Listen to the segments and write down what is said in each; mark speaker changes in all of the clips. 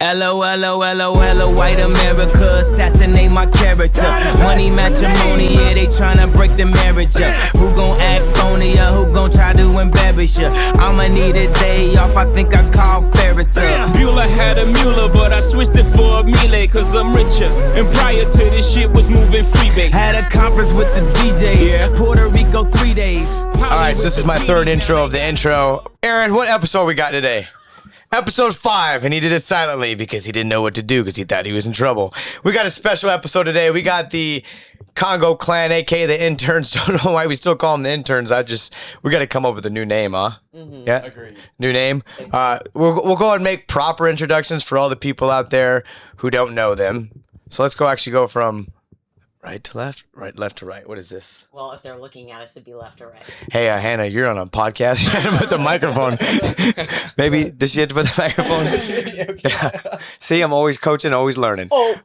Speaker 1: L-O-L-O-L-O-L-O, white America, assassinate my character. Money matrimony, yeah, they tryna break the marriage up. Who gon' act phony or who gon' try to embarrass ya? I'ma need a day off, I think I call Ferris up.
Speaker 2: Bueller had a Mueller, but I switched it for a Miele, cause I'm richer. And prior to this shit was moving freebase.
Speaker 1: Had a conference with the DJs,
Speaker 2: Yeah.
Speaker 1: Puerto Rico 3 days.
Speaker 3: Alright, so this is my third intro of the intro. Aaron, what episode we got today? Episode 5, and he did it silently because he didn't know what to do because he thought he was in trouble. We got a special episode today. We got the Congo Clan, aka the interns. Don't know why we still call them the interns. We got to come up with a new name, huh? Mm-hmm. Yeah, agreed. New name. We'll go ahead and make proper introductions for all the people out there who don't know them. So let's go from right to left, left to right. What is this?
Speaker 4: Well, if they're looking at us, it'd be left to right.
Speaker 3: Hey, Hannah, you're on a podcast. You had to put the microphone. Maybe, does she have to put the microphone? Yeah. See, I'm always coaching, always learning.
Speaker 4: Oh.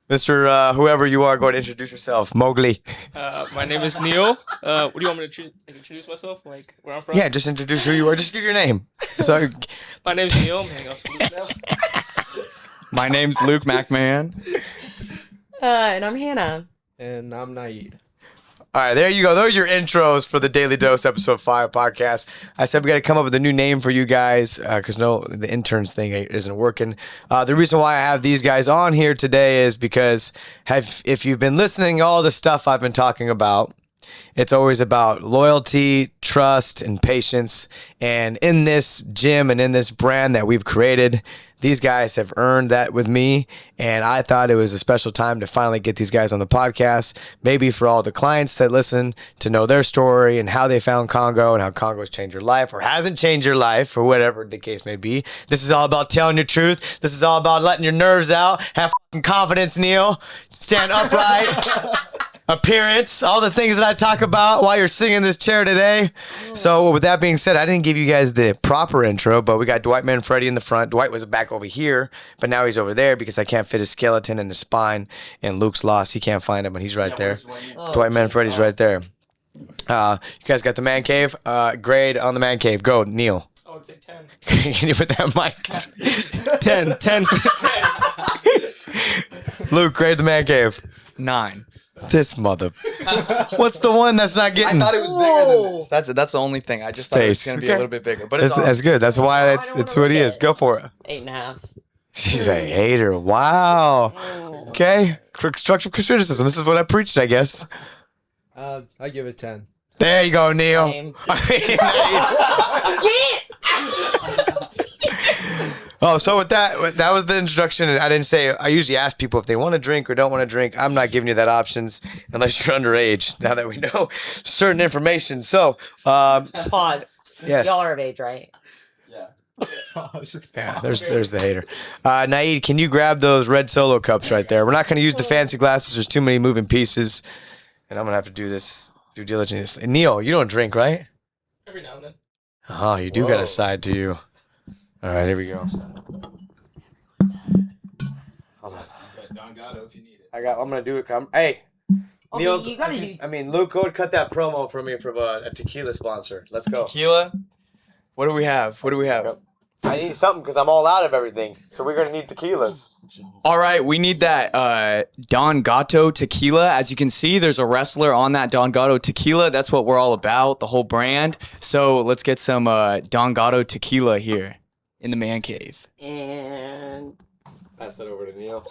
Speaker 3: Mr. Whoever you are, go ahead and introduce yourself. Mowgli.
Speaker 2: My name is Neil. What do you want me to introduce myself? Like, where I'm from?
Speaker 3: Yeah, just introduce who you are. Just give your name. So,
Speaker 2: My name's Neil. I'm hanging off to Luke now.
Speaker 5: My name's Luke McMahon.
Speaker 4: And I'm Hannah.
Speaker 6: And I'm Naeed.
Speaker 3: all right, there you go. Those are your intros for the Daily Dose episode 5 podcast. I said we got to come up with a new name for you guys because the interns thing isn't working. The reason why I have these guys on here today is because if you've been listening to all the stuff I've been talking about, it's always about loyalty, trust, and patience. And in this gym and in this brand that we've created, these guys have earned that with me. And I thought it was a special time to finally get these guys on the podcast. Maybe for all the clients that listen to know their story and how they found Congo and how Congo's changed your life or hasn't changed your life or whatever the case may be. This is all about telling your truth. This is all about letting your nerves out. Have fucking confidence, Neil. Stand upright. Appearance, all the things that I talk about while you're sitting in this chair today. So with that being said, I didn't give you guys the proper intro, but we got Dwight Manfredi in the front. Dwight was back over here, but now he's over there because I can't fit his skeleton in his spine. And Luke's lost. He can't find him, but he's right there. Dwight Manfredi's right there. You guys got the man cave. Grade on the man cave. Go, Neil.
Speaker 2: I would say 10.
Speaker 3: Can you put that mic?
Speaker 2: 10. 10.
Speaker 3: Luke, grade the man cave.
Speaker 5: 9.
Speaker 3: This mother. What's the one that's not getting?
Speaker 6: I thought it was bigger than this.
Speaker 5: That's the only thing. I just thought it was
Speaker 3: Space.
Speaker 5: gonna be
Speaker 3: Okay.
Speaker 5: a little bit bigger, but it's
Speaker 3: That's good. That's why it's what he is. Go for it.
Speaker 4: 8.5.
Speaker 3: She's a hater. Wow. Okay. Constructive criticism. This is what I preached, I guess.
Speaker 6: I give it 10.
Speaker 3: There you go, Neil.
Speaker 4: Same.
Speaker 3: Oh, so with that was the introduction. And I didn't say, I usually ask people if they want to drink or don't want to drink. I'm not giving you that options unless you're underage, now that we know certain information. So,
Speaker 4: Pause.
Speaker 3: Yes.
Speaker 4: Y'all are of age, right?
Speaker 3: yeah, there's the hater. Naeed, can you grab those red Solo cups right there? We're not going to use the fancy glasses. There's too many moving pieces. And I'm going to have to do this due diligence. And Neil, you don't drink, right?
Speaker 2: Every now and then.
Speaker 3: Oh, you do got a side to you. All right, here we go. Hold on.
Speaker 6: Don Gatto if you need it.
Speaker 3: I'm gonna do it. Hey,
Speaker 4: Okay,
Speaker 3: Neil.
Speaker 4: you gotta do.
Speaker 3: Luke, go and cut that promo for me for a tequila sponsor. Let's go.
Speaker 5: tequila. What do we have?
Speaker 3: I need something because I'm all out of everything. So we're gonna need tequilas.
Speaker 5: All right, we need that Don Gato tequila. As you can see, there's a wrestler on that Don Gato tequila. That's what we're all about, the whole brand. So let's get some Don Gato tequila here in the man cave.
Speaker 4: And
Speaker 3: Pass that over to Neil.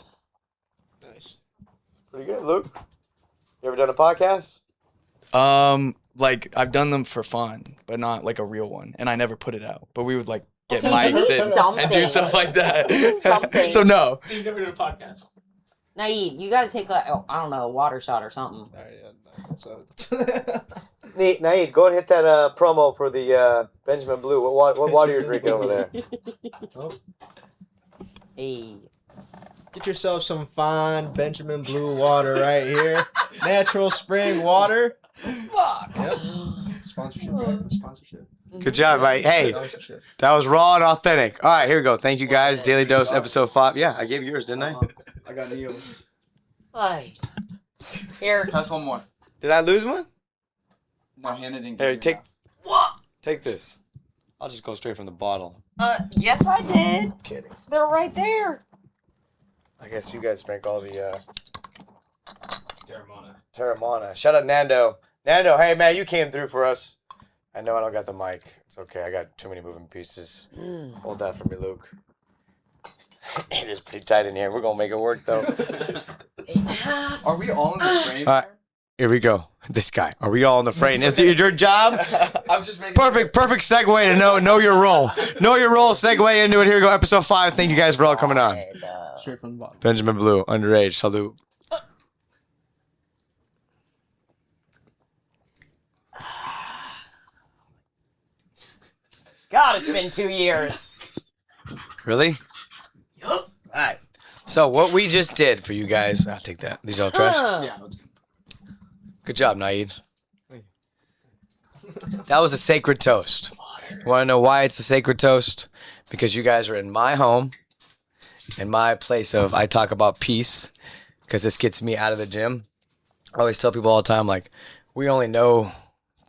Speaker 6: Nice.
Speaker 3: Pretty good, Luke. You ever done a podcast?
Speaker 5: Like I've done them for fun, but not like a real one. And I never put it out. But we would like get
Speaker 4: Okay,
Speaker 5: mics
Speaker 4: do
Speaker 5: and do
Speaker 4: something.
Speaker 5: stuff like that.
Speaker 4: Something.
Speaker 5: So no.
Speaker 2: So you've never done a podcast?
Speaker 4: Naeed, you gotta take a water shot or something.
Speaker 6: All right, yeah. So,
Speaker 3: Naeed, go and hit that promo for the Benjamin Blue. What water you're drinking over there?
Speaker 6: oh,
Speaker 4: Hey.
Speaker 6: get yourself some fine Benjamin Blue water right here. Natural spring water.
Speaker 4: Fuck.
Speaker 6: Yep. Sponsorship, right? Sponsorship.
Speaker 3: Good job, mate. Hey,
Speaker 6: Sponsorship.
Speaker 3: that was raw and authentic. All right, here we go. Thank you guys. Daily Dose episode 5. Yeah, I gave yours, didn't I?
Speaker 5: I got Neil's.
Speaker 4: Hey. Here.
Speaker 5: Pass one more.
Speaker 3: Did I lose one?
Speaker 5: No, Hannah didn't
Speaker 3: Here,
Speaker 5: give me
Speaker 3: take this. I'll just go straight from the bottle.
Speaker 4: Yes, I did.
Speaker 3: Kidding.
Speaker 4: They're right there.
Speaker 3: I guess you guys drank all the Terramana. Shout out Nando. Nando, hey man, you came through for us. I know I don't got the mic. It's okay. I got too many moving pieces. Hold that for me, Luke. It is pretty tight in here. We're gonna make it work though.
Speaker 5: Are we all in the frame?
Speaker 3: All right, here we go. This guy. Are we all in the frame? Is it your job?
Speaker 6: I'm just making
Speaker 3: Perfect segue to know your role. Know your role. Segue into it. Here we go. Episode 5. Thank you guys for all coming on.
Speaker 6: straight from the bottom.
Speaker 3: Benjamin Blue, underage. Salute.
Speaker 4: God, it's been 2 years.
Speaker 3: Really? Yup. All right. So what we just did for you guys, I'll take that. These are all trash. Good job, Naeed. That was a sacred toast. You want to know why it's a sacred toast? Because you guys are in my home, in my place of, I talk about peace, because this gets me out of the gym. I always tell people all the time, like, we only know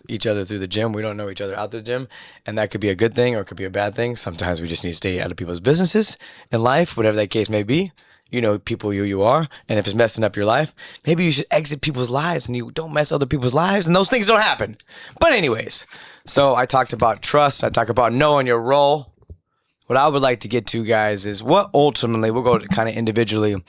Speaker 3: each other through the gym. We don't know each other out the gym. And that could be a good thing or it could be a bad thing. Sometimes we just need to stay out of people's businesses in life, whatever that case may be. You know people you are. And if it's messing up your life, maybe you should exit people's lives and you don't mess other people's lives and those things don't happen. But anyways, so I talked about trust. I talked about knowing your role. What I would like to get to, guys, is what ultimately, we'll go kind of individually.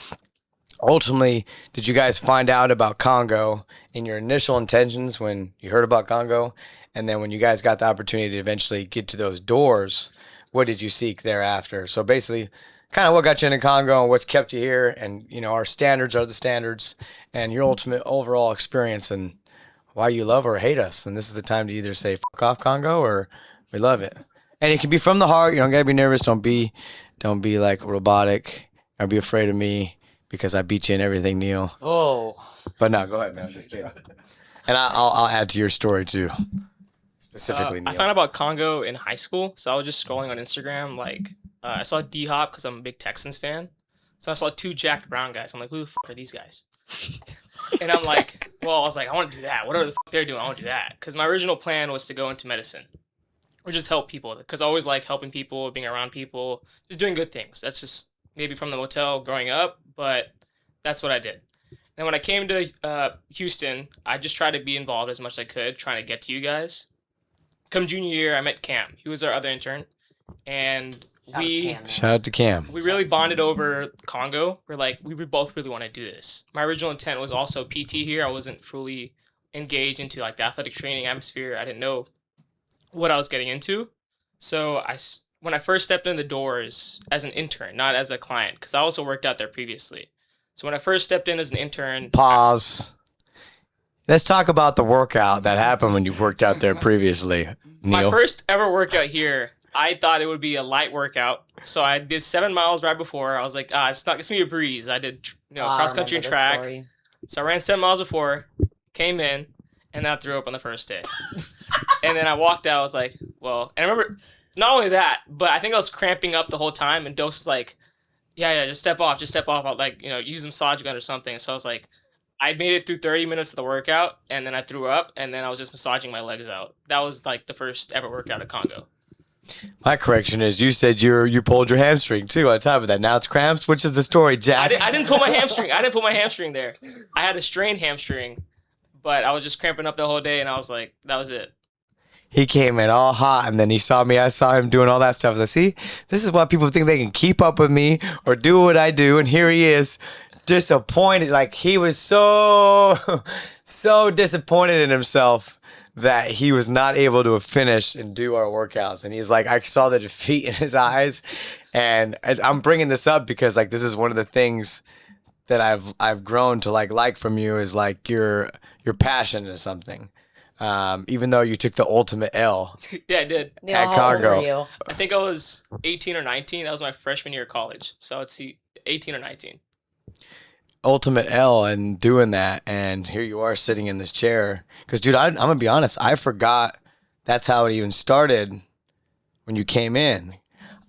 Speaker 3: Ultimately, did you guys find out about Congo in your initial intentions when you heard about Congo? And then when you guys got the opportunity to eventually get to those doors, what did you seek thereafter? So basically, kind of what got you into Congo and what's kept you here. And, you know, our standards are the standards and your ultimate overall experience and why you love or hate us. And this is the time to either say, fuck off Congo, or we love it. And it can be from the heart. You don't gotta be nervous. Don't be like robotic. Don't be afraid of me. Because I beat you in everything, Neil.
Speaker 4: Oh.
Speaker 3: But no, go ahead, man. I'm just kidding. And I'll add to your story, too. Specifically, Neil.
Speaker 7: I found out about Congo in high school. So I was just scrolling on Instagram. Like, I saw D-Hop because I'm a big Texans fan. So I saw 2 Jack Brown guys. I'm like, who the fuck are these guys? And I'm like, well, I was like, I want to do that. Whatever the fuck they're doing, I want to do that. Because my original plan was to go into medicine. Or just help people. Because I always like helping people, being around people, just doing good things. That's just maybe from the motel growing up. But that's what I did. And when I came to Houston, I just tried to be involved as much as I could, trying to get to you guys. Come junior year, I met Cam. He was our other intern. And
Speaker 3: Shout out to Cam.
Speaker 7: We really bonded over Congo. We both really want to do this. My original intent was also PT here. I wasn't fully engaged into like the athletic training atmosphere. I didn't know what I was getting into. So when I first stepped in the doors as an intern, not as a client, because I also worked out there previously. So when I first stepped in as an intern...
Speaker 3: Pause. Let's talk about the workout that happened when you worked out there previously, Neil.
Speaker 7: My first ever workout here, I thought it would be a light workout. So I did 7 miles right before. I was like, it's going to be a breeze. I did cross-country and track. So I ran 7 miles before, came in, and then I threw up on the first day. And then I walked out. I was like, well... And I remember... Not only that, but I think I was cramping up the whole time, and Dose was like, yeah, just step off. I'll use a massage gun or something. So I was like, I made it through 30 minutes of the workout, and then I threw up, and then I was just massaging my legs out. That was like the first ever workout at Congo.
Speaker 3: My correction is you said you pulled your hamstring too on top of that. Now it's cramps. Which is the story, Jack?
Speaker 7: I didn't pull my hamstring. I didn't pull my hamstring there. I had a strained hamstring, but I was just cramping up the whole day, and I was like, that was it.
Speaker 3: He came in all hot, and then he saw me. I saw him doing all that stuff. I was like, see, this is why people think they can keep up with me or do what I do. And here he is, disappointed. Like, he was so disappointed in himself that he was not able to finish and do our workouts. And he's like, I saw the defeat in his eyes. And I'm bringing this up because, like, this is one of the things that I've grown to like from you is, like, your passion is something. Even though you took the ultimate L.
Speaker 7: Yeah, I did.
Speaker 4: Neil,
Speaker 3: at
Speaker 4: how old
Speaker 3: Congo.
Speaker 4: were you?
Speaker 7: I think I was 18 or 19. That was my freshman year of college. So let's see, 18 or 19.
Speaker 3: Ultimate L and doing that, and here you are sitting in this chair. Because, dude, I'm gonna be honest, I forgot that's how it even started when you came in.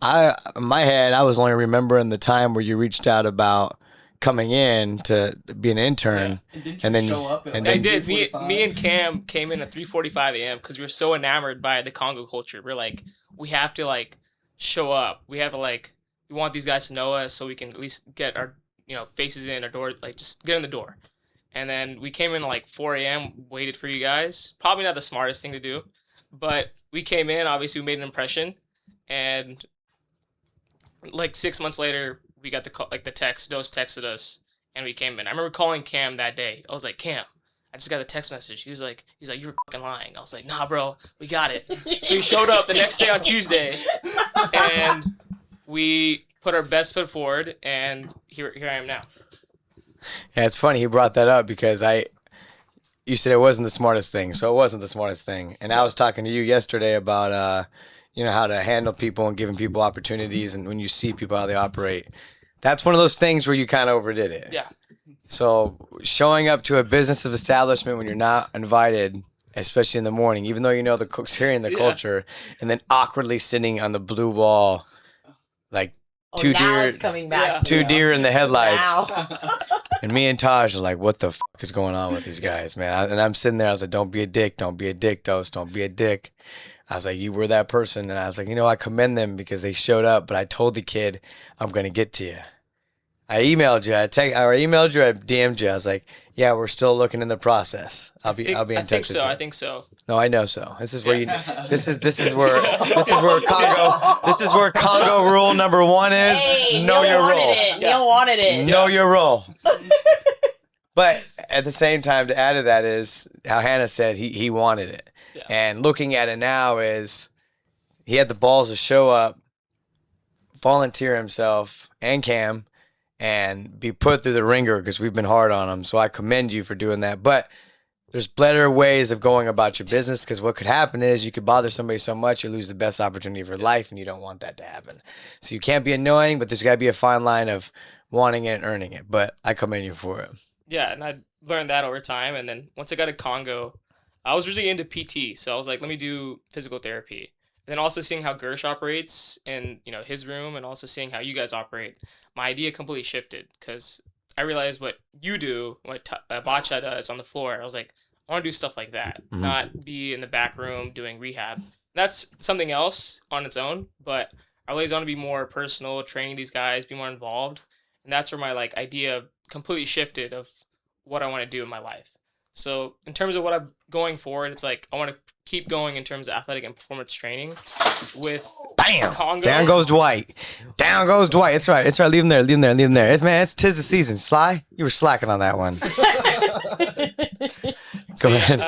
Speaker 3: In my head, I was only remembering the time where you reached out about coming in to be an intern, and then
Speaker 5: show up at
Speaker 7: I did. Me and Cam came in at 3:45 a.m. because we were so enamored by the Congo culture. We're like, we have to like show up. We have to like we want these guys to know us so we can at least get our faces in our door, like just get in the door. And then we came in like 4 a.m. waited for you guys. Probably not the smartest thing to do, but we came in. Obviously, we made an impression, and like 6 months later, we got the call, like the text. Dose texted us, and we came in. I remember calling Cam that day. I was like, Cam, I just got a text message. He's like, you were fucking lying. I was like, nah, bro, we got it. So we showed up the next day on Tuesday, and we put our best foot forward, and here I am now.
Speaker 3: Yeah, it's funny he brought that up because you said it wasn't the smartest thing, so it wasn't the smartest thing. And I was talking to you yesterday about how to handle people and giving people opportunities, and when you see people how they operate, that's one of those things where you kind of overdid it.
Speaker 7: Yeah.
Speaker 3: So showing up to a business of establishment when you're not invited, especially in the morning, even though you know the cook's hearing the culture, and then awkwardly sitting on the blue wall, like two
Speaker 4: now
Speaker 3: deer,
Speaker 4: it's coming back. to
Speaker 3: two
Speaker 4: you.
Speaker 3: deer in the headlights.
Speaker 4: Now.
Speaker 3: And me and Taj are like, what the fuck is going on with these guys, man? And I'm sitting there, I was like, don't be a dick, Dose, don't be a dick. I was like, you were that person. And I was like, I commend them because they showed up, but I told the kid, I'm going to get to you. I emailed you, I DM'd you. I was like, yeah, we're still looking in the process. I'll be in touch with you.
Speaker 7: I think so.
Speaker 3: No, I know so. This is where this is where Congo rule number 1 is.
Speaker 4: Hey,
Speaker 3: know your role.
Speaker 4: Neil wanted it.
Speaker 3: Know your role. But at the same time, to add to that is how Hannah said he wanted it.
Speaker 7: Yeah.
Speaker 3: And looking at it now is he had the balls to show up, volunteer himself and Cam, and be put through the ringer because we've been hard on him. So I commend you for doing that. But there's better ways of going about your business, because what could happen is you could bother somebody so much you lose the best opportunity of your life, and you don't want that to happen. So you can't be annoying, but there's got to be a fine line of wanting it and earning it. But I commend you for it.
Speaker 7: Yeah, and I learned that over time. And then once I got to Congo, I was really into PT. So I was like, let me do physical therapy. And then also seeing how Gersh operates in his room, and also seeing how you guys operate, my idea completely shifted, because I realized what you do, what Bacha does on the floor. I was like, I want to do stuff like that, not be in the back room doing rehab. That's something else on its own, but I always want to be more personal, training these guys, be more involved. And that's where my idea completely shifted of what I want to do in my life. So in terms of what I'm going forward, it's like I want to keep going in terms of athletic and performance training with Congo.
Speaker 3: Down goes Dwight. It's right. Leave him there. It's 'tis the season. Sly, you were slacking on that one. Go ahead.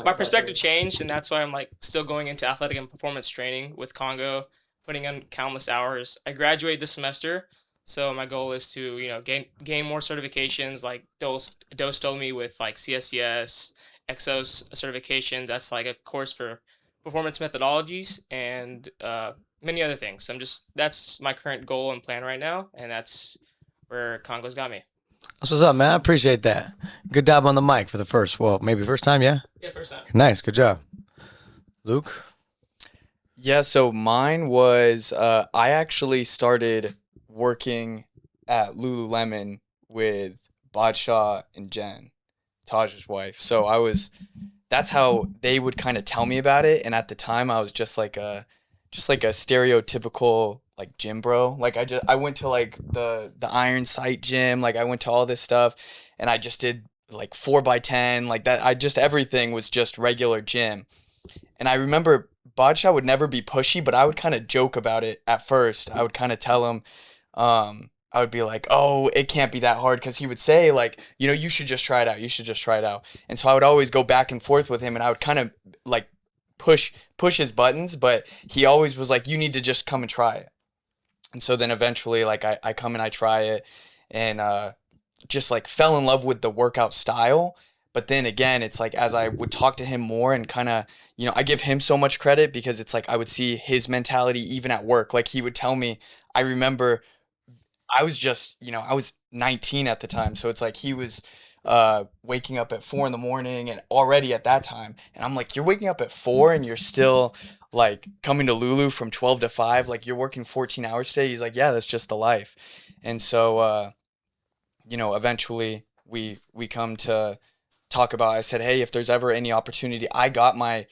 Speaker 7: My perspective changed, and that's why I'm still going into athletic and performance training with Congo, putting in countless hours. I graduate this semester, so my goal is to gain more certifications. Like Dose told me with CSCS, Exos certification. That's a course for performance methodologies and many other things. That's my current goal and plan right now, and that's where Congo's got me.
Speaker 3: That's what's up, man. I appreciate that. Good job on the mic for the first time, yeah?
Speaker 7: Yeah, first time.
Speaker 3: Nice, good job. Luke?
Speaker 5: Yeah, so mine was I actually started working at Lululemon with Badshaw and Jen, Taj's wife. So that's how they would kind of tell me about it. And at the time I was just like a stereotypical gym bro. I went to the Iron Sight gym. I went to all this stuff, and I just did 4x10 that. Everything was just regular gym. And I remember Badshaw would never be pushy, but I would kind of joke about it at first. I would kind of tell him, I would be like, oh, it can't be that hard. Cause he would say you should just try it out. And so I would always go back and forth with him, and I would kind of push his buttons, but he always was like, you need to just come and try it. And so then eventually I come and I try it, and just fell in love with the workout style. But then again, it's as I would talk to him more and kind of, I give him so much credit, because it's I would see his mentality even at work. He would tell me, I remember I was just, I was 19 at the time. So it's he was waking up at 4 a.m, and already at that time, and I'm like, you're waking up at 4 and you're still coming to Lulu from 12 to 5, you're working 14 hours a day. He's like, yeah, that's just the life. And so, eventually we come to talk about, I said, hey, if there's ever any opportunity, I got my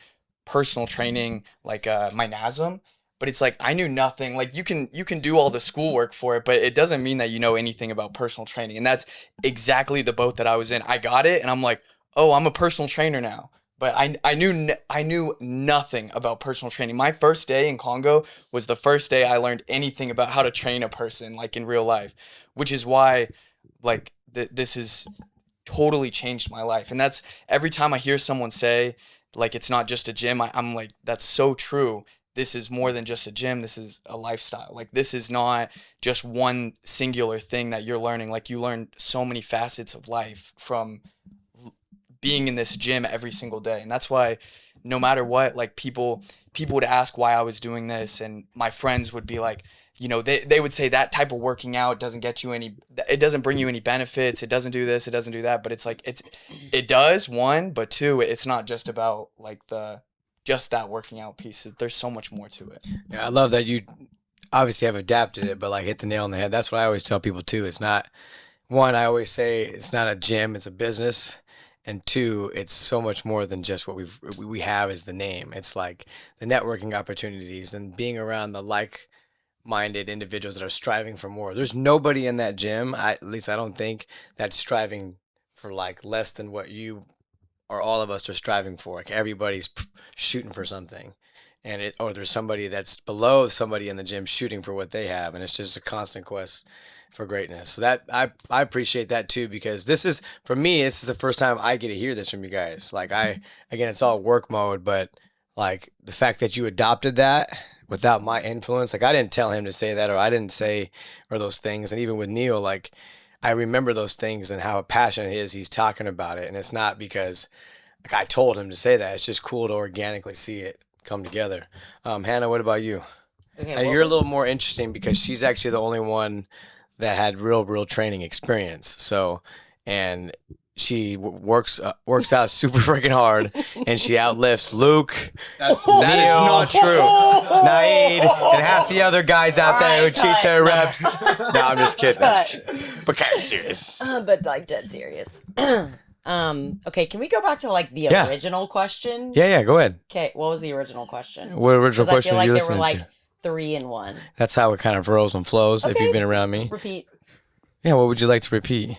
Speaker 5: personal training, my NASM, but it's like I knew nothing. Like you can do all the schoolwork for it, but it doesn't mean that you know anything about personal training. And that's exactly the boat that I was in. I got it, and I'm like, oh, I'm a personal trainer now. But I knew nothing about personal training. My first day in Congo was the first day I learned anything about how to train a person like in real life, which is why like this has totally changed my life. And that's every time I hear someone say like it's not just a gym, I'm like, that's so true. This is more than just a gym. This is a lifestyle. Like this is not just one singular thing that you're learning. Like you learn so many facets of life from being in this gym every single day. And that's why no matter what, like people would ask why I was doing this, and my friends would be like, you know, they would say that type of working out doesn't get you any, it doesn't bring you any benefits. It doesn't do this, it doesn't do that. But it's like, it does, one, but two, it's not just about like just that working out piece. There's so much more to it.
Speaker 3: Yeah, I love that you obviously have adapted it, but like hit the nail on the head. That's what I always tell people too. It's not, one, I always say it's not a gym, it's a business. And two, it's so much more than just what we have as the name. It's like the networking opportunities and being around the like-minded individuals that are striving for more. There's nobody in that gym, at least I don't think, that's striving for like less than what you or all of us are striving for. Like everybody's shooting for something, and or there's somebody that's below somebody in the gym shooting for what they have, and it's just a constant quest for greatness. So that I appreciate that too, because this is, for me, this is the first time I get to hear this from you guys. Like again, it's all work mode, but like the fact that you adopted that without my influence, like I didn't tell him to say that, or I didn't say, or those things. And even with Neil, like I remember those things and how passionate he is. He's talking about it. And it's not because like I told him to say that. It's just cool to organically see it come together. Hannah, what about you?
Speaker 4: Okay,
Speaker 3: You're a little more interesting because she's actually the only one that had real training experience. So, and she works out super freaking hard, and she outlifts Luke,
Speaker 5: That is not true.
Speaker 3: Naeed, and half the other guys out there who
Speaker 4: Alright,
Speaker 3: cheat
Speaker 4: cut.
Speaker 3: their reps. No, I'm just kidding.
Speaker 4: Cut.
Speaker 3: But kind of serious.
Speaker 4: But like dead serious. Okay, can we go back to like the
Speaker 3: Yeah.
Speaker 4: original question?
Speaker 3: Yeah, go ahead.
Speaker 4: Okay, what was the original question?
Speaker 3: What original
Speaker 4: 'Cause I
Speaker 3: question
Speaker 4: feel
Speaker 3: are
Speaker 4: like
Speaker 3: you
Speaker 4: there were
Speaker 3: listening
Speaker 4: like
Speaker 3: to?
Speaker 4: 3 in 1.
Speaker 3: That's how it kind of rolls and flows if
Speaker 4: Okay.
Speaker 3: you've been around me.
Speaker 4: Repeat
Speaker 3: Yeah, what would you like to repeat?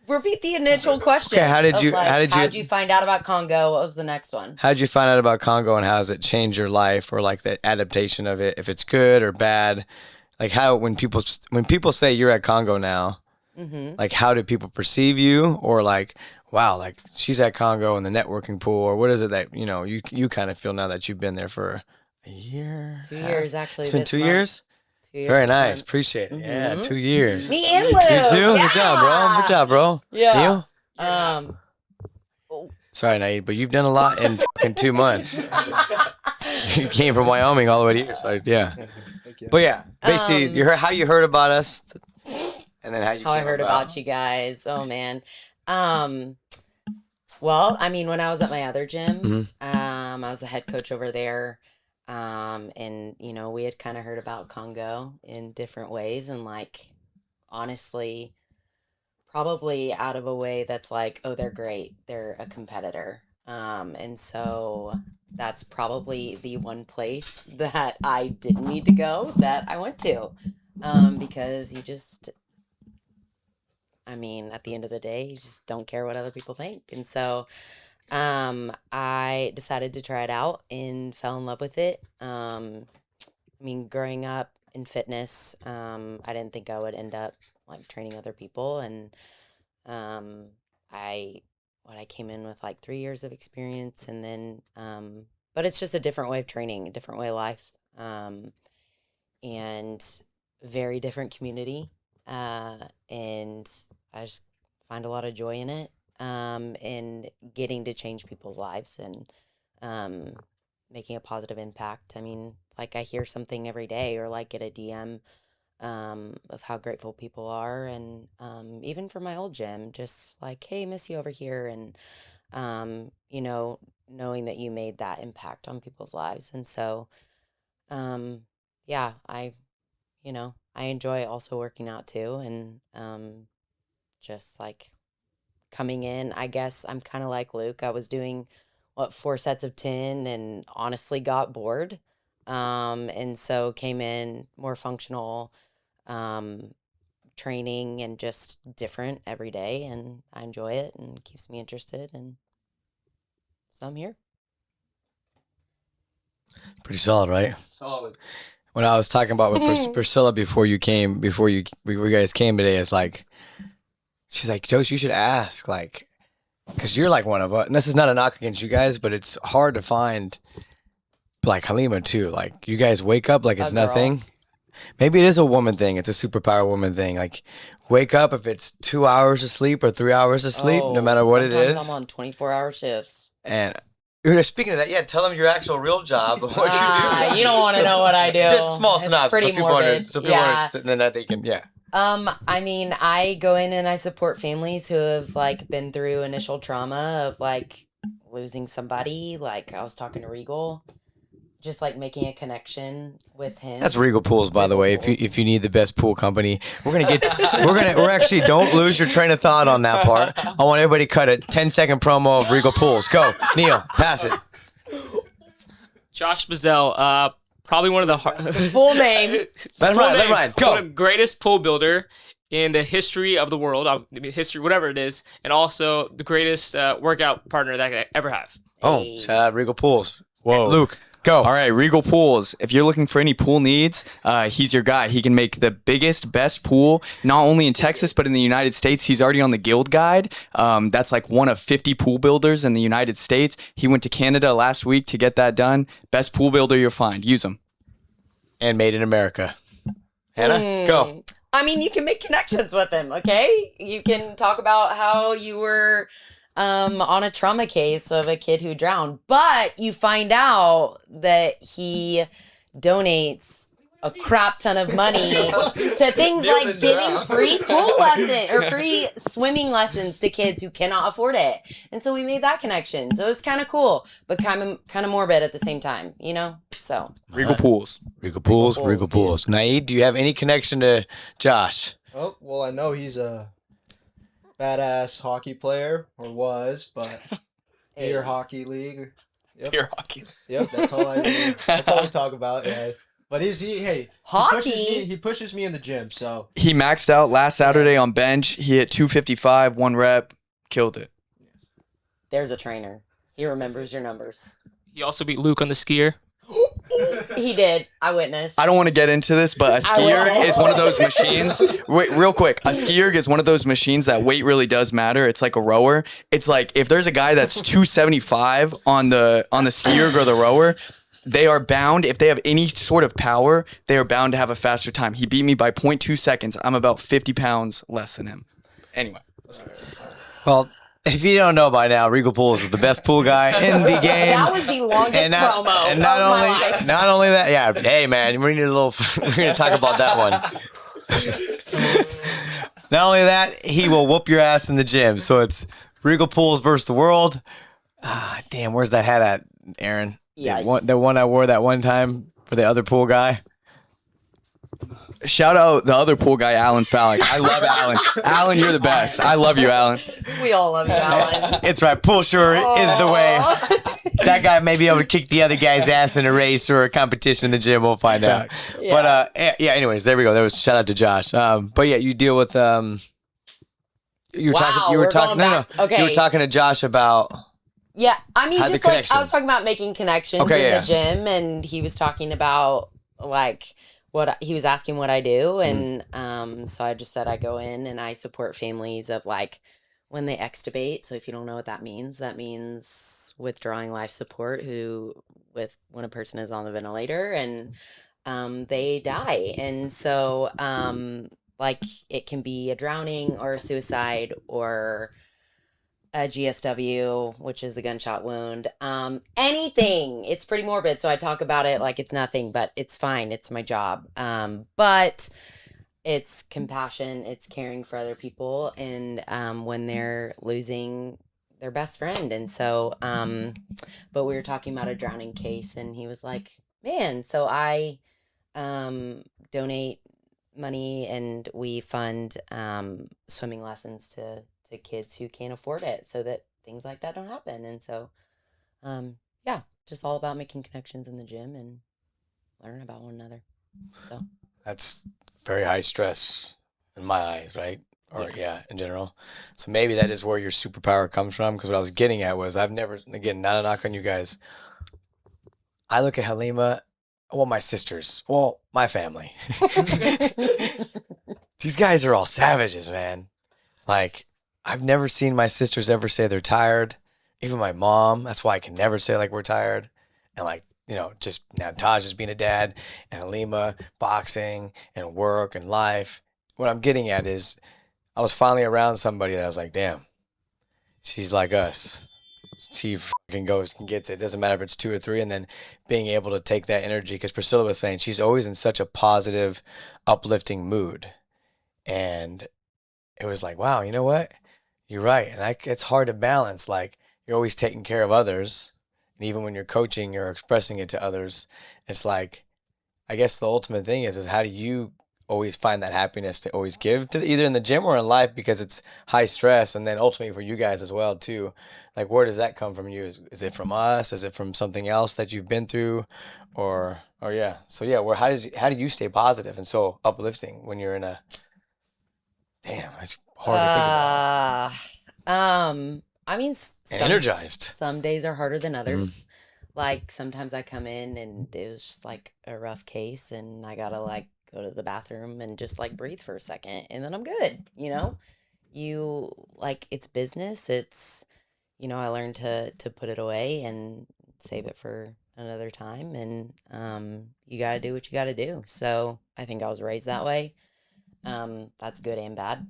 Speaker 4: the initial question.
Speaker 3: Okay, how did
Speaker 4: of,
Speaker 3: you-
Speaker 4: like,
Speaker 3: how did
Speaker 4: how'd you find out about Congo? What was the next one?
Speaker 3: How did you find out about Congo, and how has it changed your life, or like the adaptation of it, if it's good or bad? Like how, when people say you're at Congo now, like how do people perceive you, or like, wow, like she's at Congo in the networking pool, or what is it that, you know, you kind of feel now that you've been there for a year?
Speaker 4: 2 years actually.
Speaker 3: It's been
Speaker 4: this
Speaker 3: 2
Speaker 4: month.
Speaker 3: years?
Speaker 4: 2 years
Speaker 3: Very
Speaker 4: this
Speaker 3: nice.
Speaker 4: month.
Speaker 3: Appreciate it. Yeah, 2 years.
Speaker 4: Me and Luke.
Speaker 3: You too?
Speaker 4: Yeah.
Speaker 3: Good job, bro. Good job, bro.
Speaker 4: Yeah.
Speaker 3: Neil?
Speaker 4: Um,
Speaker 3: Sorry, Naeed, but you've done a lot in 2 months. You came from Wyoming all the way to here, so yeah. But yeah, basically, you heard how you heard about us, and then how you
Speaker 4: how I
Speaker 3: came
Speaker 4: heard about you guys. Oh man. Well, I mean, when I was at my other gym, I was the head coach over there. And you know, we had kind of heard about Congo in different ways, and like honestly, probably out of a way that's like, oh, they're great, they're a competitor. And so that's probably the one place that I didn't need to go that I went to. Because you just, I mean, at the end of the day, you just don't care what other people think. And so I decided to try it out and fell in love with it. I mean, growing up in fitness, I didn't think I would end up like training other people. And I came in with like 3 years of experience, and then, but it's just a different way of training, a different way of life, and very different community. And I just find a lot of joy in it, and getting to change people's lives, and making a positive impact. I mean, like I hear something every day, or like get a DM of how grateful people are, and even from my old gym, just like, hey, miss you over here, and you know, knowing that you made that impact on people's lives. And so yeah, I enjoy also working out too, and just like coming in, I guess I'm kind of like Luke. I was doing 4 sets of 10 and honestly got bored. And so came in more functional, training and just different every day. And I enjoy it and keeps me interested. And so I'm here.
Speaker 3: Pretty solid, right?
Speaker 5: Solid.
Speaker 3: When I was talking about with Priscilla before you guys came today, it's like, she's like, Josh, you should ask, like, because you're like one of us. And this is not a knock against you guys, but it's hard to find, like Halima too. Like, you guys wake up like it's
Speaker 4: A girl.
Speaker 3: nothing. Maybe it is a woman thing. It's a superpower woman thing. Like, wake up if it's 2 hours of sleep or 3 hours of sleep, no matter what it
Speaker 4: sometimes
Speaker 3: is.
Speaker 4: I'm on 24-hour shifts.
Speaker 3: And speaking of that, yeah, tell them your actual real job of what you do.
Speaker 4: You don't want to know what I do.
Speaker 3: Just a small
Speaker 4: It's
Speaker 3: synopsis.
Speaker 4: pretty morbid. Yeah.
Speaker 3: And then that they can, yeah.
Speaker 4: I mean, I go in and I support families who have like been through initial trauma of like losing somebody. Like I was talking to Regal, just like making a connection with him.
Speaker 3: That's Regal Pools, by the way.
Speaker 4: Regal Pools.
Speaker 3: If you need the best pool company, we're actually, don't lose your train of thought on that part. I want everybody to cut a 10-second promo of Regal Pools. Go, Neil, pass it.
Speaker 7: Josh Bazell, probably one of the
Speaker 4: Full name.
Speaker 3: Let him ride. Go.
Speaker 7: One of the greatest pool builder in the history of the world, history, whatever it is, and also the greatest workout partner that I could ever have.
Speaker 3: Oh, shout out Regal Pools.
Speaker 5: Whoa.
Speaker 3: Luke, go.
Speaker 5: All right, Regal Pools. If you're looking for any pool needs, he's your guy. He can make the biggest, best pool, not only in Texas, but in the United States. He's already on the Guild Guide. That's like one of 50 pool builders in the United States. He went to Canada last week to get that done. Best pool builder you'll find. Use him.
Speaker 3: And made in America. Hannah, go.
Speaker 4: I mean, you can make connections with him, okay? You can talk about how you were on a trauma case of a kid who drowned, but you find out that he donates a crap ton of money to things like giving free pool lesson or free swimming lessons to kids who cannot afford it. And so we made that connection. So it was kind of cool, but kind of morbid at the same time, you know? So
Speaker 5: Regal Pools.
Speaker 3: Regal Pools.
Speaker 4: Regal
Speaker 3: Naeed, do you have any connection to Josh?
Speaker 6: Oh, well, I know he's a badass hockey player, or was, but Beer Hockey League. Yep.
Speaker 5: Pure hockey.
Speaker 6: Yep, that's all we talk about. Yeah, but
Speaker 4: Hockey?
Speaker 6: He pushes me in the gym. So
Speaker 5: He maxed out last Saturday on bench. He hit 255, 1 rep, killed it.
Speaker 4: there's a trainer. He remembers your numbers.
Speaker 7: He also beat Luke on the skier.
Speaker 4: He did. I witnessed.
Speaker 5: I don't want to get into this, but a skier is one of those machines. Wait, real quick. A skier is one of those machines that weight really does matter. It's like a rower. It's like if there's a guy that's 275 on the skier or the rower, they are bound, if they have any sort of power, they are bound to have a faster time. He beat me by 0.2 seconds. I'm about 50 pounds less than him. Anyway.
Speaker 3: Well, if you don't know by now, Regal Pools is the best pool guy in the game.
Speaker 4: That was the longest promo
Speaker 3: and not
Speaker 4: of
Speaker 3: only,
Speaker 4: my life.
Speaker 3: Not only that, yeah. Hey, man, we need a little. We're gonna talk about that one. Not only that, he will whoop your ass in the gym. So it's Regal Pools versus the world. Ah, damn, where's that hat at, Aaron?
Speaker 4: Yikes.
Speaker 3: The one I wore that one time for the other pool guy.
Speaker 5: Shout out the other pool guy, Alan Fallick. I love Alan. Alan, you're the best. I love you, Alan.
Speaker 4: We all love you, Alan.
Speaker 3: It's right. Pool sure is the way. That guy may be able to kick the other guy's ass in a race or a competition in the gym. We'll find out.
Speaker 4: Yeah.
Speaker 3: But yeah. Anyways, there we go. That was shout out to Josh. But yeah, you deal with You were
Speaker 4: Wow,
Speaker 3: talking. You were
Speaker 4: we're
Speaker 3: talking.
Speaker 4: going
Speaker 3: No,
Speaker 4: back.
Speaker 3: no.
Speaker 4: Okay.
Speaker 3: You were talking to Josh about.
Speaker 4: Yeah, I mean,
Speaker 3: Had the
Speaker 4: just like
Speaker 3: connection.
Speaker 4: I was talking about making connections
Speaker 3: Okay,
Speaker 4: in the gym, and he was talking about like he was asking what I do, and so I just said I go in and I support families of like when they extubate. So if you don't know what that means withdrawing life support when a person is on the ventilator and they die, and so like it can be a drowning or a suicide or a GSW, which is a gunshot wound. Anything. It's pretty morbid, so I talk about it like it's nothing, but it's fine. It's my job. But it's compassion. It's caring for other people, and when they're losing their best friend. And so, but we were talking about a drowning case, and he was like, "Man, so I donate money, and we fund swimming lessons to kids who can't afford it so that things like that don't happen." And so, yeah, just all about making connections in the gym and learn about one another. So
Speaker 3: That's very high stress in my eyes, right? Or yeah, in general. So maybe that is where your superpower comes from. Because what I was getting at was I've never, again, not a knock on you guys. I look at Halima, well, my sisters, well, my family. These guys are all savages, man. Like, I've never seen my sisters ever say they're tired. Even my mom. That's why I can never say like we're tired. And like, you know, just now Taj is being a dad and Halima boxing and work and life. What I'm getting at is I was finally around somebody that I was like, damn, she's like us. She fucking goes and gets it. Doesn't matter if it's 2 or 3. And then being able to take that energy, because Priscilla was saying she's always in such a positive, uplifting mood. And it was like, wow, you know what? You're right. And it's hard to balance. Like, you're always taking care of others. And even when you're coaching or expressing it to others, it's like, I guess the ultimate thing is how do you always find that happiness to always give to either in the gym or in life, because it's high stress. And then ultimately for you guys as well too, like where does that come from you? Is it from us? Is it from something else that you've been through? Or yeah. So yeah, how do you stay positive and so uplifting when you're in a, damn, it's hard to think about.
Speaker 4: I mean,
Speaker 3: Energized.
Speaker 4: Some days are harder than others. Like sometimes I come in and it was just like a rough case and I gotta like go to the bathroom and just like breathe for a second and then I'm good. You know, you like it's business. It's, you know, I learned to put it away and save it for another time. And you gotta do what you gotta do. So I think I was raised that way. That's good and bad.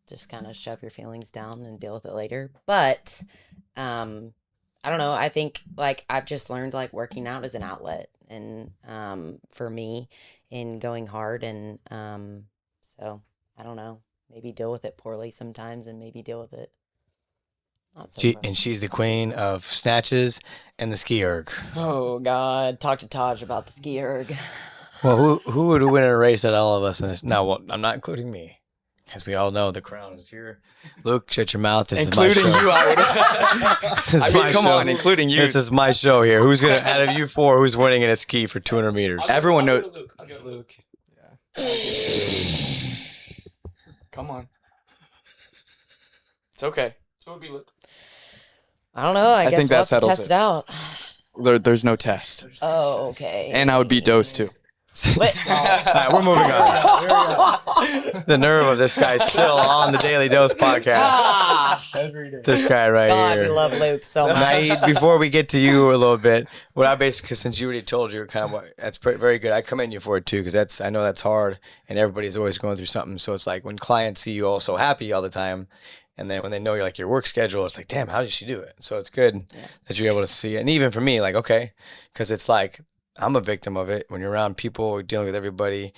Speaker 4: Just kind of shove your feelings down and deal with it later. But I don't know. I think like I've just learned like working out as an outlet and for me in going hard. And so I don't know, maybe deal with it poorly sometimes and maybe deal with it not so
Speaker 3: And she's the queen of snatches and the ski erg.
Speaker 4: Oh God, talk to Taj about the ski erg.
Speaker 3: Well, who would win a race at all of us in this? No, well, I'm not including me. As we all know, the crown is here. Luke, shut your mouth. This
Speaker 5: Including
Speaker 3: is my show.
Speaker 5: you, I would.
Speaker 3: This is
Speaker 5: I mean,
Speaker 3: my
Speaker 5: come
Speaker 3: show.
Speaker 5: on, including you.
Speaker 3: This is my show here. Who's gonna out of you 4? Who's winning in a ski for 200 meters?
Speaker 5: Everyone knows.
Speaker 7: I'll go to Luke.
Speaker 5: Come on. It's okay.
Speaker 7: So it would be Luke.
Speaker 4: I don't know. I guess
Speaker 5: think
Speaker 4: we'll
Speaker 5: that
Speaker 4: have to
Speaker 5: settles
Speaker 4: test
Speaker 5: it.
Speaker 4: it out.
Speaker 5: There's no test.
Speaker 4: Oh, okay.
Speaker 5: And I would beat Dose too.
Speaker 4: Wait,
Speaker 3: All right, we're moving on. The nerve of this guy still on the Daily Dose podcast.
Speaker 6: Every day.
Speaker 3: This guy right
Speaker 4: God,
Speaker 3: here.
Speaker 4: we love Luke so much.
Speaker 3: Naeed, before we get to you a little bit, what I basically, since you already told you, kind of what that's very good. I commend you for it too, because I know that's hard, and everybody's always going through something. So it's like when clients see you all so happy all the time, and then when they know you're like your work schedule, it's like, damn, how did she do it? So it's good that you're able to see it, and even for me, like okay, because it's like I'm a victim of it. When you're around people, you're dealing with everybody.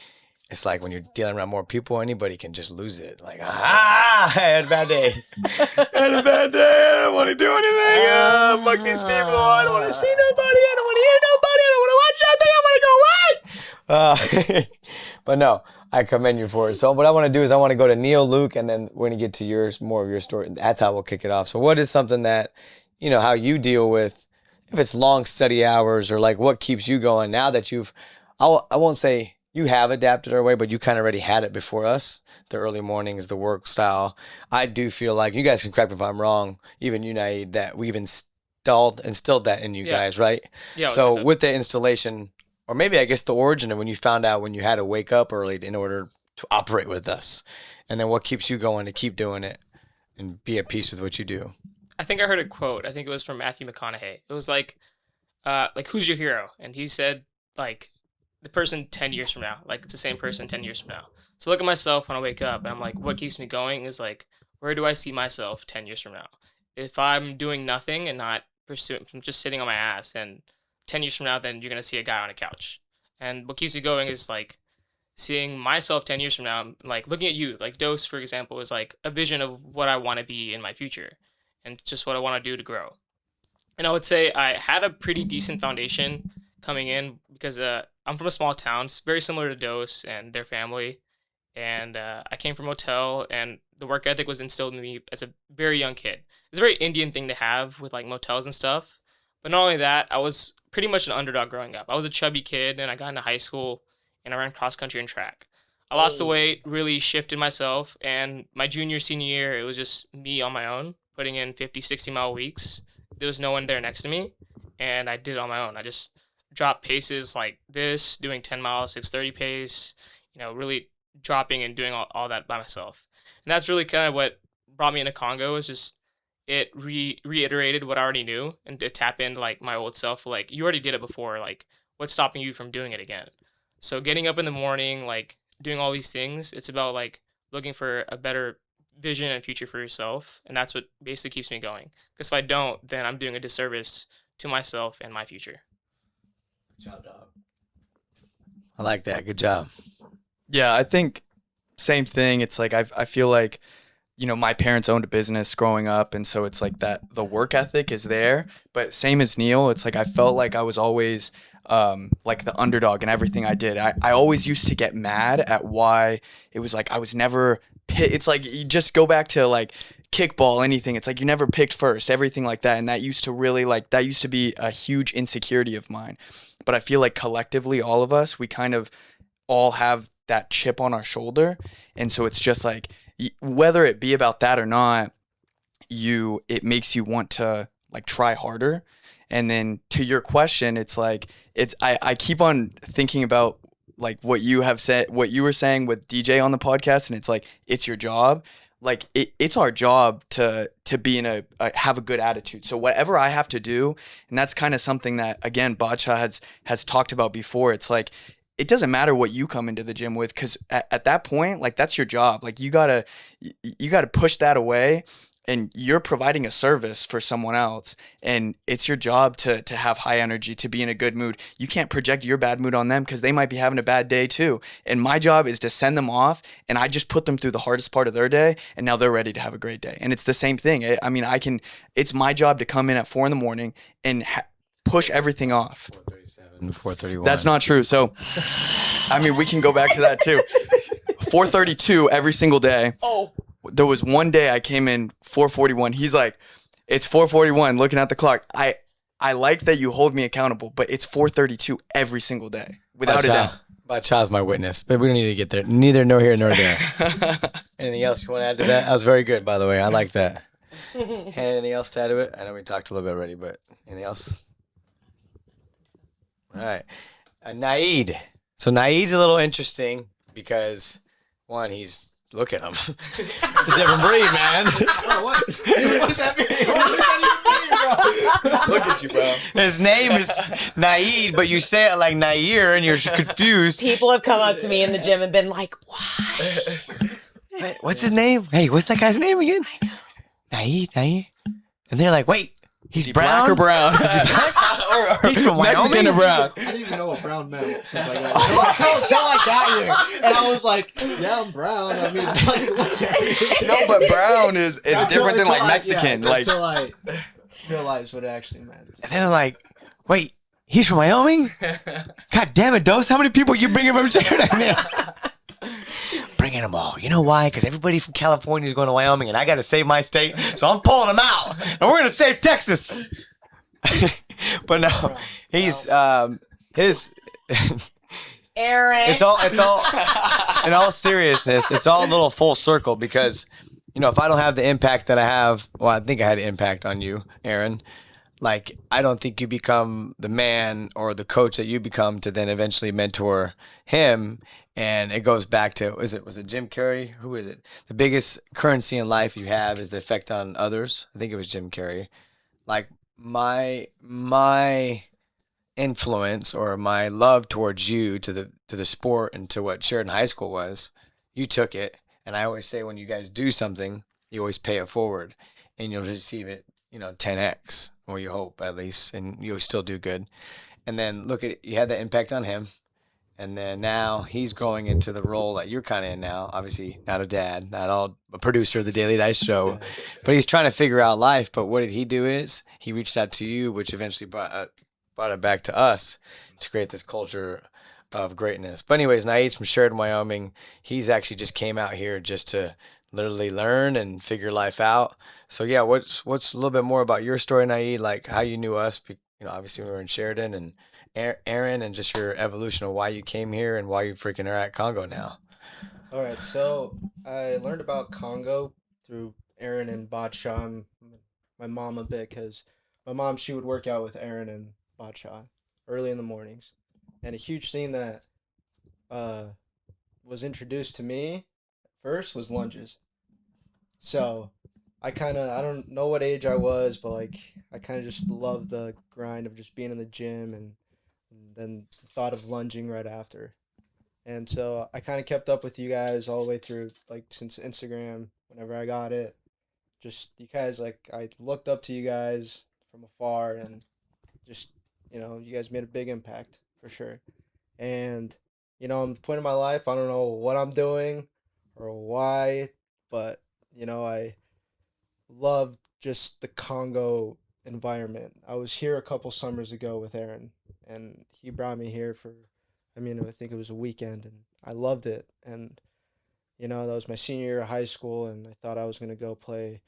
Speaker 3: It's like when you're dealing around more people, anybody can just lose it. Like, I had a bad day. I had a bad day. I don't want to do anything. Fuck these people. I don't want to see nobody. I don't want to hear nobody. I don't want to watch nothing. I want to go right. But no, I commend you for it. So what I want to do is I want to go to Neil, Luke, and then we're going to get to yours, more of your story. That's how we'll kick it off. So what is something that, you know, how you deal with, if it's long study hours or like what keeps you going now that I won't say you have adapted our way, but you kind of already had it before us. The early mornings, the work style. I do feel like, you guys can correct me if I'm wrong, even you, Naeed, that we've instilled that in you guys, right?
Speaker 7: Yeah.
Speaker 3: So with the installation, or maybe I guess the origin of when you found out when you had to wake up early in order to operate with us, and then what keeps you going to keep doing it and be at peace with what you do.
Speaker 7: I think I heard a quote. I think it was from Matthew McConaughey. It was like who's your hero? And he said, like, the person 10 years from now. Like, it's the same person 10 years from now. So look at myself when I wake up, and I'm like, what keeps me going is like, where do I see myself 10 years from now? If I'm doing nothing and not pursuing, I'm just sitting on my ass, and 10 years from now, then you're going to see a guy on a couch. And what keeps me going is like seeing myself 10 years from now, like looking at you, like Dose, for example, is like a vision of what I want to be in my future and just what I want to do to grow. And I would say I had a pretty decent foundation coming in because I'm from a small town, it's very similar to Dose and their family. And I came from a motel, and the work ethic was instilled in me as a very young kid. It's a very Indian thing to have with like motels and stuff. But not only that, I was pretty much an underdog growing up. I was a chubby kid, and I got into high school, and I ran cross country and track. I lost the weight, really shifted myself, and my junior, senior year, it was just me on my own, putting in 50, 60-mile weeks. There was no one there next to me, and I did it on my own. I just dropped paces like this, doing 10 miles, 6:30 pace, really dropping and doing all that by myself. And that's really kind of what brought me into Congo, is just it reiterated what I already knew, and to tap into like my old self. Like, you already did it before, like what's stopping you from doing it again? So getting up in the morning, like doing all these things, it's about like looking for a better vision and future for yourself, and that's what basically keeps me going. Because if I don't, then I'm doing a disservice to myself and my future.
Speaker 3: Good job, dog. I like that. Good job.
Speaker 5: Yeah, I think same thing. It's like I feel like, my parents owned a business growing up, and so it's like that the work ethic is there. But same as Neil, it's like I felt like I was always like the underdog in everything I did. I always used to get mad at why it was like I was never it's like you just go back to like kickball, anything. It's like you never picked first, everything like that. And that used to be a huge insecurity of mine. But I feel like collectively, all of us, we kind of all have that chip on our shoulder. And so it's just like, whether it be about that or not, it makes you want to like try harder. And then to your question, it's like, I keep on thinking about like what you were saying with DJ on the podcast. And it's like, it's your job. Like it's our job to be have a good attitude. So whatever I have to do, and that's kind of something that, again, Bacha has talked about before. It's like, it doesn't matter what you come into the gym with, because at that point, like, that's your job. Like, you gotta push that away, and you're providing a service for someone else, and it's your job to have high energy, to be in a good mood. You can't project your bad mood on them, because they might be having a bad day too. And my job is to send them off, and I just put them through the hardest part of their day, and now they're ready to have a great day. And it's the same thing. It's my job to come in at 4 a.m. and push everything off.
Speaker 3: 4:31.
Speaker 5: That's not true. So, we can go back to that too. 4:32 every single day.
Speaker 7: Oh.
Speaker 5: There was one day I came in 4:41. He's like, it's 4:41, looking at the clock. I like that you hold me accountable, but it's 4:32 every single day, without a doubt.
Speaker 3: Bacha's my witness, but we don't need to get there. Neither nor here nor there. Anything else you want to add to that? That was very good, by the way. I like that. Anything else to add to it? I know we talked a little bit already, but anything else? All right. Naeed. So Naeed's a little interesting because, one, look at him. It's a different breed, man.
Speaker 6: Oh, what? What does that mean?
Speaker 5: Look at you, bro.
Speaker 3: His name is Naeed, but you say it like Nair, and you're confused.
Speaker 4: People have come up to me in the gym and been like, why?
Speaker 3: What's his name? Hey, what's that guy's name again? I know. Naeed. And they're like, wait, he's brown?
Speaker 5: Black or brown?
Speaker 3: He's from Wyoming?
Speaker 5: Mexican or brown?
Speaker 6: I didn't even know what brown meant. So I got until I got here, and I was like, "Yeah, I'm brown." I mean,
Speaker 5: No, but brown is different than like Mexican.
Speaker 6: Until I realized what it actually meant.
Speaker 3: And then they're like, wait, he's from Wyoming? God damn it, Dose. How many people you bringing from Sheridan? Bringing them all. You know why? Because everybody from California is going to Wyoming, and I got to save my state, so I'm pulling them out. And we're going to save Texas. But no, he's his.
Speaker 4: Aaron.
Speaker 3: It's all in all seriousness, it's all a little full circle, because if I don't have the impact that I have, well, I think I had an impact on you, Aaron. Like, I don't think you become the man or the coach that you become to then eventually mentor him. And it goes back to, was it Jim Carrey? Who is it? The biggest currency in life you have is the effect on others. I think it was Jim Carrey. Like, my influence or my love towards you to the sport and to what Sheridan High School was, you took it. And I always say, when you guys do something, you always pay it forward, and you'll receive it, 10x, or you hope at least, and you'll still do good. And then look at it, you had that impact on him. And then now he's growing into the role that you're kind of in now. Obviously, not a dad, not all a producer of the Daily Dice Show, but he's trying to figure out life. But what did he do is he reached out to you, which eventually brought it back to us to create this culture of greatness. But anyways, Naeed's from Sheridan, Wyoming. He's actually just came out here just to literally learn and figure life out. So yeah, what's a little bit more about your story, Naeed? Like how you knew us obviously we were in Sheridan, and Aaron, and just your evolution of why you came here and why you freaking are at Congo now.
Speaker 6: All right, so I learned about Congo through Aaron and Bacha, my mom a bit, because my mom, she would work out with Aaron and Bacha early in the mornings. And a huge thing that was introduced to me first was lunges. So I don't know what age I was, but like I kind of just loved the grind of just being in the gym, and then the thought of lunging right after. And so I kind of kept up with you guys all the way through, like since Instagram, whenever I got it. Just you guys, like I looked up to you guys from afar, and just, you guys made a big impact for sure. And, I'm at the point in my life, I don't know what I'm doing or why, but, I loved just the Congo environment. I was here a couple summers ago with Aaron, and he brought me here for, I think it was a weekend, and I loved it. And, that was my senior year of high school, and I thought I was going to go play.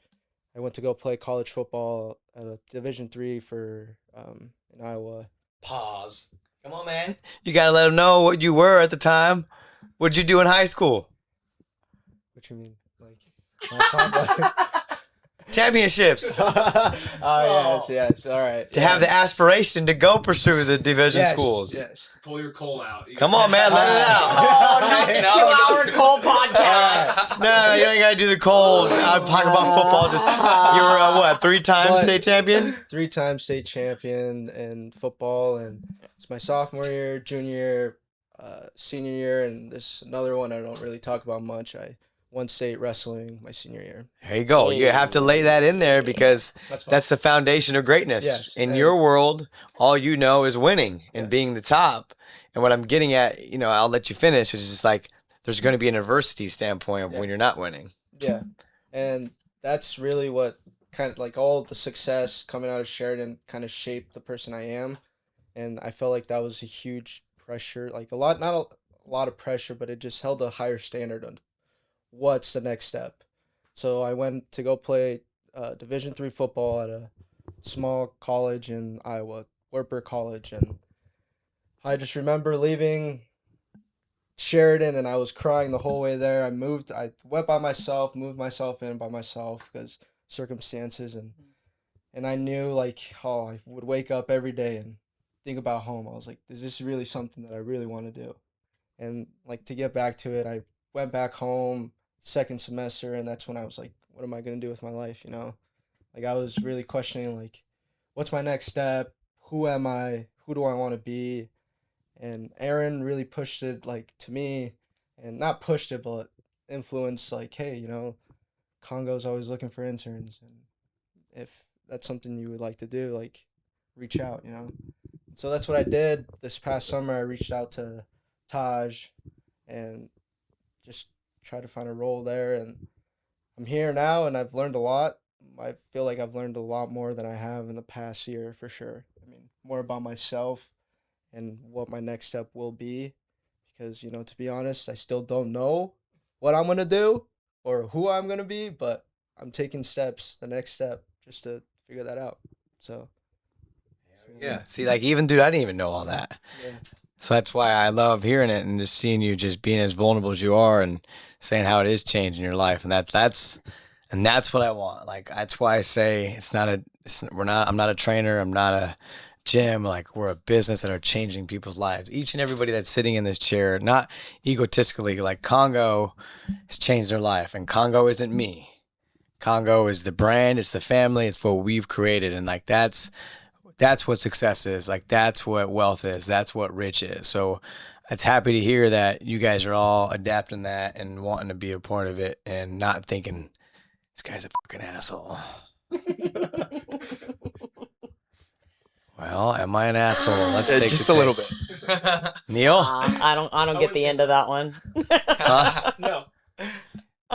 Speaker 6: I went to go play college football at a Division III in Iowa.
Speaker 3: Pause. Come on, man. You got to let them know what you were at the time. What did you do in high school?
Speaker 6: What you mean? Like,
Speaker 3: Championships.
Speaker 6: Yes. All right.
Speaker 3: To have the aspiration to go pursue the division schools.
Speaker 6: Yes.
Speaker 8: Pull your coal out.
Speaker 3: Come on, man. Let it out.
Speaker 4: Oh, no, 2-hour Cole podcast.
Speaker 3: No, you don't got to do the cold. I'm talking about football. Just you were 3-time state champion?
Speaker 6: 3-time state champion in football, and it's my sophomore year, junior year, senior year, and this another one I don't really talk about much. I won state wrestling my senior year.
Speaker 3: There you go. You have to lay that in there because that's the foundation of greatness.
Speaker 6: Yes,
Speaker 3: In
Speaker 6: and-
Speaker 3: your world, all you know is winning and
Speaker 6: Yes.
Speaker 3: being the top. And what I'm getting at, I'll let you finish, is just like there's going to be an adversity standpoint of when you're not winning.
Speaker 6: Yeah, and that's really what kind of like all the success coming out of Sheridan kind of shaped the person I am, and I felt like that was a huge pressure, like not a lot of pressure, but it just held a higher standard on what's the next step. So I went to go play Division III football at a small college in Iowa, Wartburg College, and I just remember leaving Sheridan, and I was crying the whole way there. I went by myself, moved myself in by myself because circumstances, and I knew like, I would wake up every day and think about home. I was like, is this really something that I really want to do? And like to get back to it, I went back home second semester, and that's when I was like, what am I going to do with my life? Like I was really questioning like, what's my next step? Who am I? Who do I want to be? And Aaron really pushed it like to me, and not pushed it, but influenced like, hey, Congo's always looking for interns, and if that's something you would like to do, like reach out, So that's what I did. This past summer I reached out to Taj and just tried to find a role there, and I'm here now, and I've learned a lot. I feel like I've learned a lot more than I have in the past year for sure. More about myself and what my next step will be, because to be honest, I still don't know what I'm going to do or who I'm going to be, but I'm taking the next step just to figure that out. So
Speaker 3: Yeah. See, like even dude, I didn't even know all that.
Speaker 6: yeah.
Speaker 3: So that's why I love hearing it and just seeing you just being as vulnerable as you are and saying how it is changing your life. And that's what I want. Like, that's why I say I'm not a trainer. I'm not a gym. Like, we're a business that are changing people's lives. Each and everybody that's sitting in this chair, not egotistically, like Congo has changed their life. And Congo isn't me. Congo is the brand. It's the family. It's what we've created. And like, that's what success is. Like, that's what wealth is. That's what rich is. So it's happy to hear that you guys are all adapting that and wanting to be a part of it and not thinking this guy's a fucking asshole. Well, am I an asshole? Let's take
Speaker 5: just
Speaker 3: the
Speaker 5: a little
Speaker 3: tape.
Speaker 5: bit.
Speaker 3: Neil?
Speaker 4: I don't get the end of that one.
Speaker 3: Huh?
Speaker 7: No.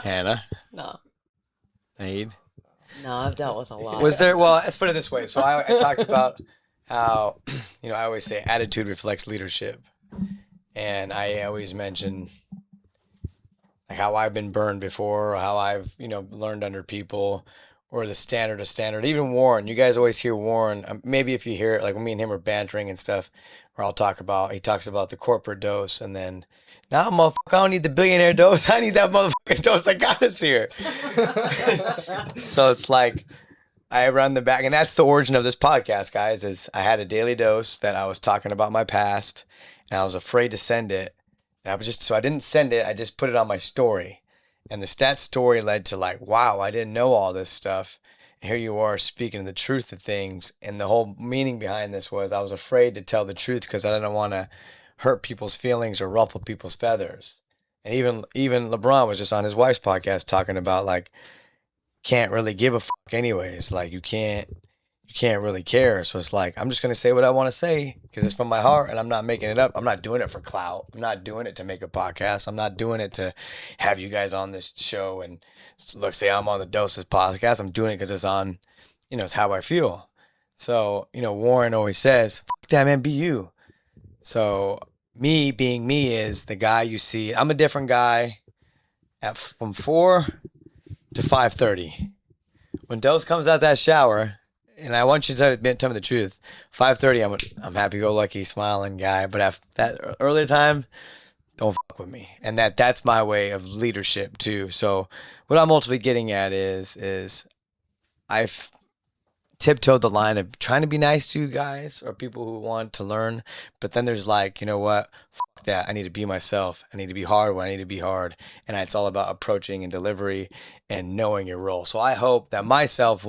Speaker 3: Hannah?
Speaker 4: No.
Speaker 3: Naid?
Speaker 4: No, I've dealt with a lot.
Speaker 3: Was there, well, let's put it this way. So I talked about how, I always say attitude reflects leadership. And I always mention like how I've been burned before, or how I've, learned under people or the standard of standard. Even Warren, you guys always hear Warren. Maybe if you hear it, like when me and him are bantering and stuff, or he talks about the corporate dose, and then, nah, motherfucker, I don't need the billionaire dose. I need that motherfucking dose that got us here. So it's like, I run the back, and that's the origin of this podcast, guys, is I had a daily dose that I was talking about my past, and I was afraid to send it. And I didn't send it. I just put it on my story. And that story led to like, wow, I didn't know all this stuff. And here you are speaking the truth of things. And the whole meaning behind this was I was afraid to tell the truth because I didn't want to hurt people's feelings or ruffle people's feathers. And even LeBron was just on his wife's podcast talking about like, can't really give a fuck anyways. Like you can't really care. So it's like, I'm just going to say what I want to say because it's from my heart and I'm not making it up. I'm not doing it for clout. I'm not doing it to make a podcast. I'm not doing it to have you guys on this show and look, say I'm on the Doses podcast. I'm doing it because it's on, it's how I feel. So, Warren always says, fuck that, man, be you. So me being me is the guy you see. I'm a different guy from 4 to 5:30. When Dose comes out that shower, and I want you to tell me the truth. 5:30, I'm happy-go-lucky, smiling guy. But after that earlier time, don't fuck with me. And that's my way of leadership too. So what I'm ultimately getting at is I've tiptoed the line of trying to be nice to you guys or people who want to learn. But then there's like, you know what? Fuck that. I need to be myself. I need to be hard when I need to be hard. And it's all about approaching and delivery and knowing your role. So I hope that myself,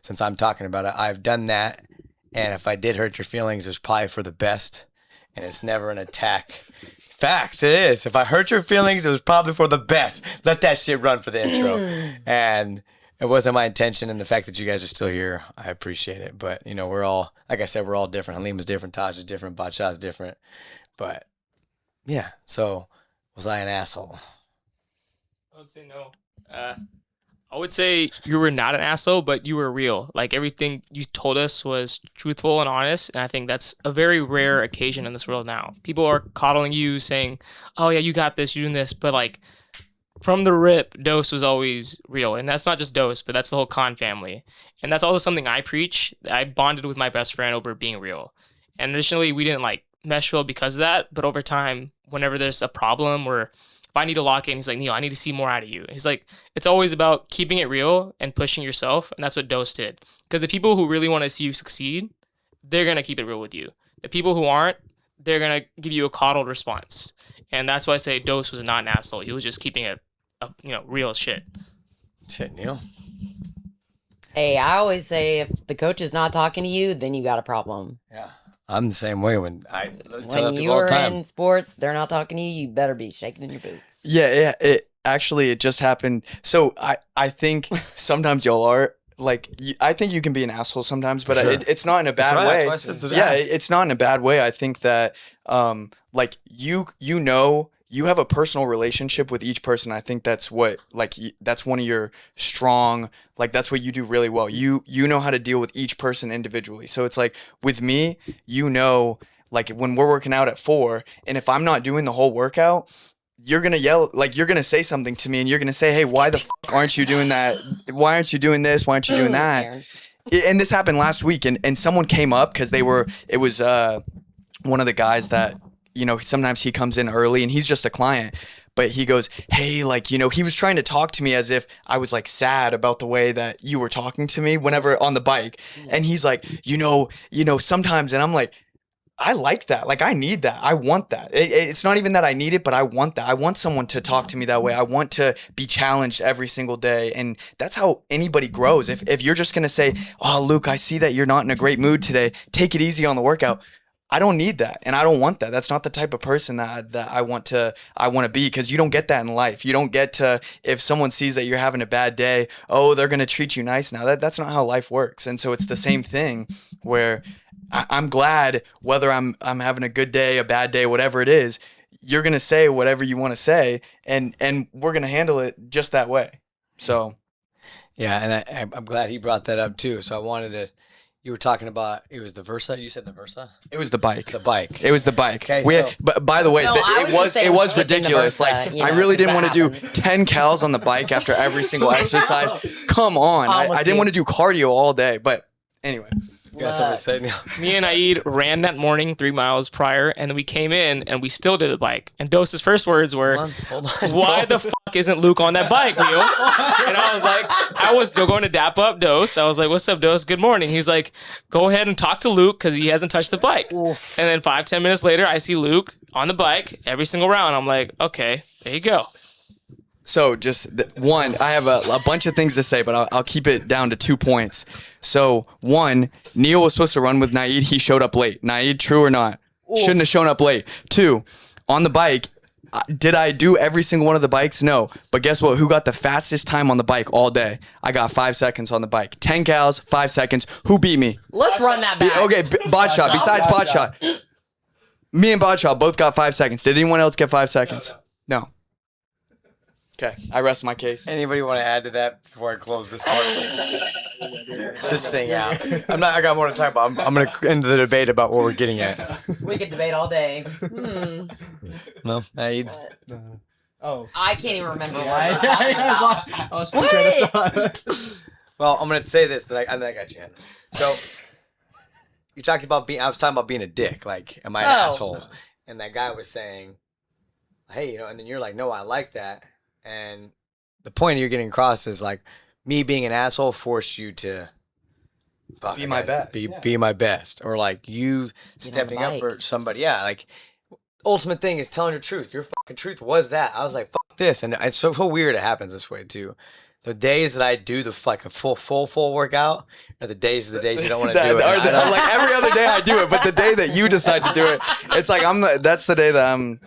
Speaker 3: since I'm talking about it, I've done that. And if I did hurt your feelings, it was probably for the best. And it's never an attack. Facts, it is. If I hurt your feelings, it was probably for the best. Let that shit run for the intro. And it wasn't my intention, and the fact that you guys are still here, I appreciate it. But, we're all, like I said, we're all different. Halim is different, Taj is different, Bacha is different. But, yeah, so was I an asshole?
Speaker 7: I would say no. I would say you were not an asshole, but you were real. Like, everything you told us was truthful and honest, and I think that's a very rare occasion in this world now. People are coddling you, saying, oh, yeah, you got this, you're doing this, but, like, from the rip, Dose was always real. And that's not just Dose, but that's the whole Khan family. And that's also something I preach. I bonded with my best friend over being real. And additionally, we didn't mesh well because of that. But over time, whenever there's a problem or if I need to lock in, he's like, Neil, I need to see more out of you. He's like, it's always about keeping it real and pushing yourself. And that's what Dose did. Because the people who really want to see you succeed, they're going to keep it real with you. The people who aren't, they're going to give you a coddled response. And that's why I say Dose was not an asshole. He was just keeping it real as shit.
Speaker 3: Shit, Neil.
Speaker 4: Hey, I always say if the coach is not talking to you, then you got a problem.
Speaker 3: Yeah. I'm the same way when I tell
Speaker 4: When
Speaker 3: people
Speaker 4: you
Speaker 3: all the
Speaker 4: are
Speaker 3: time.
Speaker 4: in sports, they're not talking to you, you better be shaking in your boots.
Speaker 5: Yeah. It just happened. So I think sometimes y'all are like, I think you can be an asshole sometimes, but
Speaker 3: Sure.
Speaker 5: it's not in a bad
Speaker 3: That's right,
Speaker 5: way.
Speaker 3: that's why I said to
Speaker 5: Yeah,
Speaker 3: ask.
Speaker 5: it's not in a bad way. I think that you have a personal relationship with each person. I think that's what that's one of your strong, that's what you do really well. You know how to deal with each person individually. So it's like with me, when we're working out at 4, and if I'm not doing the whole workout, you're gonna yell, you're gonna say something to me, and you're gonna say, hey, why the fuck aren't you doing that? Why aren't you doing this? Why aren't you doing that?
Speaker 4: Aaron.
Speaker 5: And this happened last week, and someone came up because it was one of the guys that, sometimes he comes in early and he's just a client, but he goes, hey, he was trying to talk to me as if I was sad about the way that you were talking to me whenever on the bike. And he's like, sometimes, and I'm like, I like that. I need that. I want that. It's not even that I need it, but I want that. I want someone to talk to me that way. I want to be challenged every single day. And that's how anybody grows. If you're just going to say, oh, Luke, I see that you're not in a great mood today. Take it easy on the workout. I don't need that. And I don't want that. That's not the type of person that I want to be, because you don't get that in life. You don't get to, if someone sees that you're having a bad day, oh, they're going to treat you nice now. That's not how life works. And so it's the same thing where I'm glad whether I'm having a good day, a bad day, whatever it is, you're going to say whatever you want to say, and we're going to handle it just that way. So.
Speaker 3: Yeah, and I'm glad he brought that up too. So I wanted to, You were talking about it was the Versa. You said the Versa.
Speaker 5: It was the bike.
Speaker 3: The bike.
Speaker 5: It was the bike.
Speaker 3: Okay,
Speaker 5: we had,
Speaker 3: so-
Speaker 5: but by the way,
Speaker 4: No, I was just saying
Speaker 5: it was
Speaker 4: skipping the
Speaker 5: ridiculous.
Speaker 4: Versa,
Speaker 5: Like
Speaker 4: you
Speaker 5: I
Speaker 4: know,
Speaker 5: really didn't
Speaker 4: that
Speaker 5: want to do
Speaker 4: happens.
Speaker 5: 10 cals on the bike after every single exercise. Come on,
Speaker 4: Almost
Speaker 5: I didn't want to do
Speaker 4: peaked.
Speaker 5: cardio all day. But anyway,
Speaker 3: You got something to say now?
Speaker 7: Me and Aid ran that morning 3 miles prior, and then we came in and we still did the bike. And Dose's first words were,
Speaker 3: Hold on.
Speaker 7: "Why the fuck isn't Luke on that bike, Leo?" And I was like, I was still going to dap up Dose. I was like, "What's up, Dose? Good morning." He's like, "Go ahead and talk to Luke because he hasn't touched the bike." And then 5-10 minutes later, I see Luke on the bike every single round. I'm like, okay, there you go.
Speaker 5: so just one, I have a bunch of things to say, but I'll keep it down to 2 points. So one, Neil was supposed to run with Naeed. He showed up late. Naeed, true or not? Shouldn't have shown up late. 2, on the bike, did I do every single one of the bikes? No. But guess what? Who got the fastest time on the bike all day? I got 5 seconds on the bike. 10 cals, 5 seconds. Who beat me?
Speaker 4: Let's run that back.
Speaker 5: Okay, Botshot. Besides Botshot, me and Botshot both got 5 seconds. Did anyone else get 5 seconds? No. Okay, I rest my case.
Speaker 3: Anybody want to add to that before I close this part? This thing out. I got more to talk about. I'm going to end the debate about what we're getting at.
Speaker 4: We could debate all day.
Speaker 3: No, Aid.
Speaker 6: Oh.
Speaker 4: I can't even remember what
Speaker 6: I lost my train of thought.
Speaker 3: Well, I'm going to say this. Then I got you, Hannah. So you talked about being. I was talking about being a dick. Like, am I an asshole? And that guy was saying, "Hey, and then you're like, no, I like that." And the point you're getting across is like, me being an asshole forced you to
Speaker 5: Be my best.
Speaker 3: Be my best, or like you stepping up
Speaker 4: bike.
Speaker 3: for somebody. Yeah, like ultimate thing is telling your truth. Your fucking truth was that. I was like, fuck this, and it's so weird. It happens this way too. The days that I do the like a full workout are the days you don't want to do it.
Speaker 5: Like every other day I do it, but the day that you decide to do it, it's like that's the day that I'm.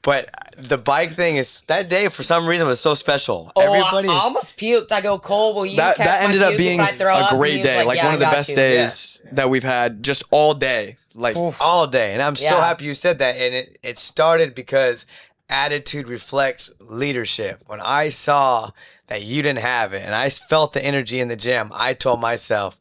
Speaker 3: But the bike thing is that day for some reason was so special.
Speaker 4: Oh,
Speaker 3: Everybody.
Speaker 4: I almost puked. I go, Cole, will you
Speaker 5: That
Speaker 4: catch my
Speaker 5: ended up
Speaker 4: puke
Speaker 5: being
Speaker 4: if I throw
Speaker 5: a
Speaker 4: up? And
Speaker 5: great
Speaker 4: he was
Speaker 5: day, like
Speaker 4: "Yeah,
Speaker 5: one of the
Speaker 4: I got
Speaker 5: best
Speaker 4: you."
Speaker 5: days that we've had, just all day. Like
Speaker 3: all day. And I'm so
Speaker 4: Yeah.
Speaker 3: happy you said that. And it started because attitude reflects leadership. When I saw that you didn't have it and I felt the energy in the gym, I told myself,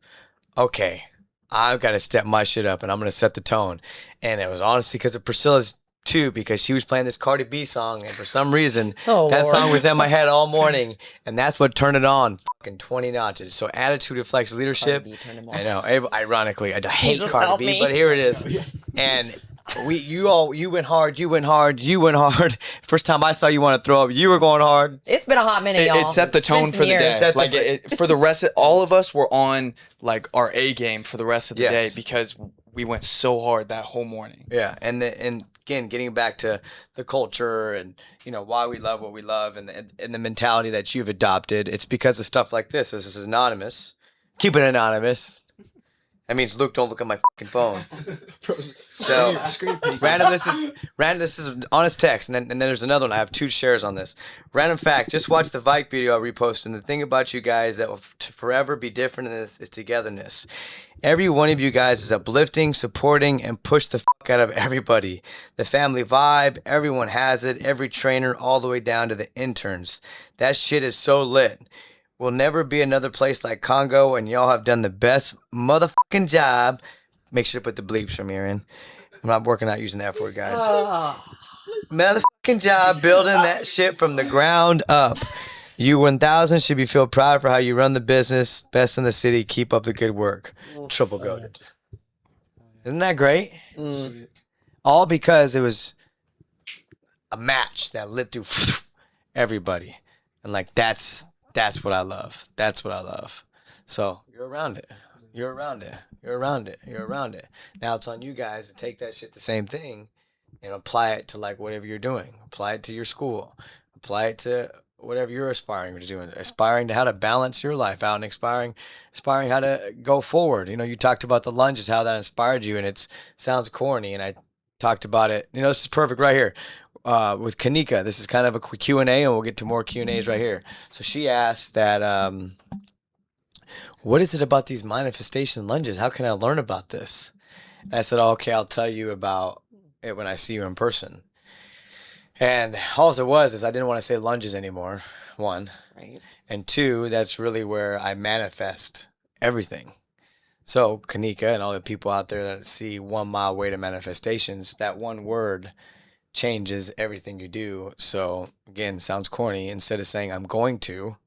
Speaker 3: okay, I've got to step my shit up and I'm going to set the tone. And it was honestly because of Priscilla's too, because she was playing this Cardi B song and for some reason
Speaker 4: Oh,
Speaker 3: that
Speaker 4: Lord.
Speaker 3: song was in my head all morning and that's what turned it on fucking 20 notches. So attitude reflects leadership.
Speaker 4: Cardi B turned him on.
Speaker 3: I know. Ironically, I hate
Speaker 4: Jesus,
Speaker 3: Cardi
Speaker 4: help
Speaker 3: B,
Speaker 4: me.
Speaker 3: but here it is. And you went hard. First time I saw you want to throw up, you were going hard.
Speaker 4: It's been a hot minute, y'all.
Speaker 5: it set the
Speaker 4: It's been
Speaker 5: tone
Speaker 4: some
Speaker 5: for the
Speaker 4: years.
Speaker 5: day. Like for the rest of all of us were on like our A game for the rest of the
Speaker 3: Yes.
Speaker 5: day because we went so hard that whole morning.
Speaker 3: Yeah, and again, getting back to the culture and why we love what we love and the mentality that you've adopted, it's because of stuff like this. This is anonymous. Keep it anonymous. That means Luke, don't look at my fucking phone. So random. This is an honest text, and then there's another one. I have 2 shares on this. Random fact: just watch the Vike video I reposted. And the thing about you guys that will forever be different in this is togetherness. Every one of you guys is uplifting, supporting, and push the fuck out of everybody. The family vibe, everyone has it. Every trainer, all the way down to the interns. That shit is so lit. Will never be another place like Congo, and y'all have done the best motherfucking job. Make sure to put the bleeps from here in. I'm not working out using the F word, guys. Motherfucking job building that shit from the ground up. You 1000 should be feel proud for how you run the business. Best in the city. Keep up the good work. Triple goated. Isn't that great? All because it was a match that lit through everybody. And like that's what I love. That's what I love. So you're around it. You're around it. You're around it. You're around it. Now it's on you guys to take that shit, the same thing, and apply it to like whatever you're doing. Apply it to your school. Apply it to whatever you're aspiring to do. Aspiring to how to balance your life out and aspiring how to go forward. You talked about the lunges, how that inspired you, and it sounds corny, and I talked about it. This is perfect right here. With Kanika, this is kind of a Q&A, and we'll get to more Q&As right here. So she asked that, what is it about these manifestation lunges? How can I learn about this? And I said, okay, I'll tell you about it when I see you in person. And all it was is I didn't want to say lunges anymore, 1.
Speaker 4: Right.
Speaker 3: And 2, that's really where I manifest everything. So, Kanika and all the people out there that see 1 mile way to manifestations, that one word changes everything you do. So, again, sounds corny. Instead of saying, I'm going to,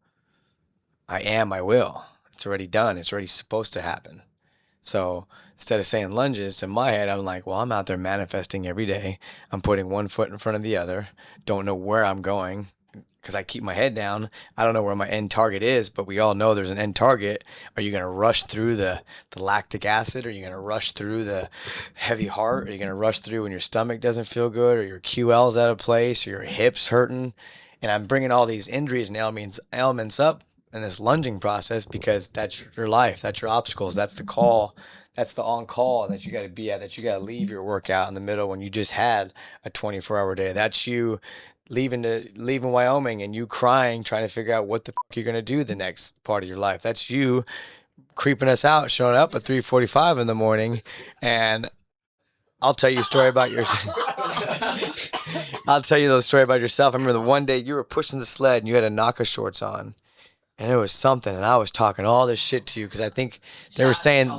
Speaker 3: I am, I will. It's already done. It's already supposed to happen. So, instead of saying lunges, to my head, I'm like, well, I'm out there manifesting every day. I'm putting one foot in front of the other. Don't know where I'm going because I keep my head down. I don't know where my end target is, but we all know there's an end target. Are you going to rush through the lactic acid? Are you going to rush through the heavy heart? Are you going to rush through when your stomach doesn't feel good, or your QL's out of place, or your hips hurting? And I'm bringing all these injuries and ailments up in this lunging process because that's your life. That's your obstacles. That's the call. That's the on-call that you got to be at, that you got to leave your workout in the middle when you just had a 24-hour day. That's you leaving Wyoming and you crying, trying to figure out what the fuck you're going to do the next part of your life. That's you creeping us out, showing up at 3:45 in the morning. And I'll tell you a story about I'll tell you those story about yourself. I remember the one day you were pushing the sled and you had a Naka shorts on. And it was something, and I was talking all this shit to you because I think they were saying,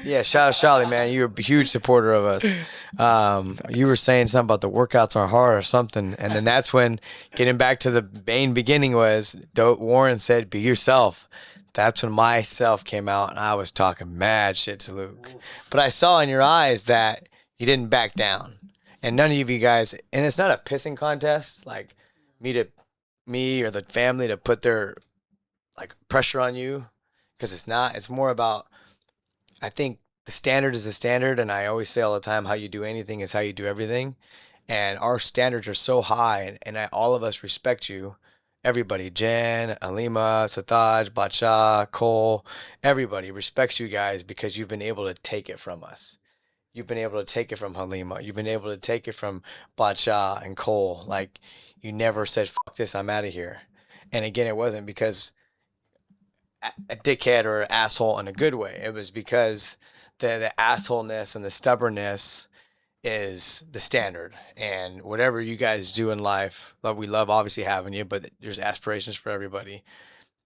Speaker 3: yeah, shout out Charlie, man, you're a huge supporter of us. You were saying something about the workouts are hard or something, and then that's when getting back to the main beginning was Warren said, "Be yourself." That's when myself came out, and I was talking mad shit to Luke. But I saw in your eyes that you didn't back down, and none of you guys, and it's not a pissing contest, like me or the family to put their like pressure on you, because it's not. It's more about, I think the standard is the standard, and I always say all the time, how you do anything is how you do everything. And our standards are so high, and all of us respect you. Everybody, Jen, Alima, Sathaj, Bacha, Cole, everybody respects you guys because you've been able to take it from us. You've been able to take it from Halima. You've been able to take it from Bacha and Cole. Like, you never said, fuck this, I'm out of here. And again, it wasn't because a dickhead or an asshole in a good way. It was because the assholeness and the stubbornness is the standard. And whatever you guys do in life, we love obviously having you, but there's aspirations for everybody.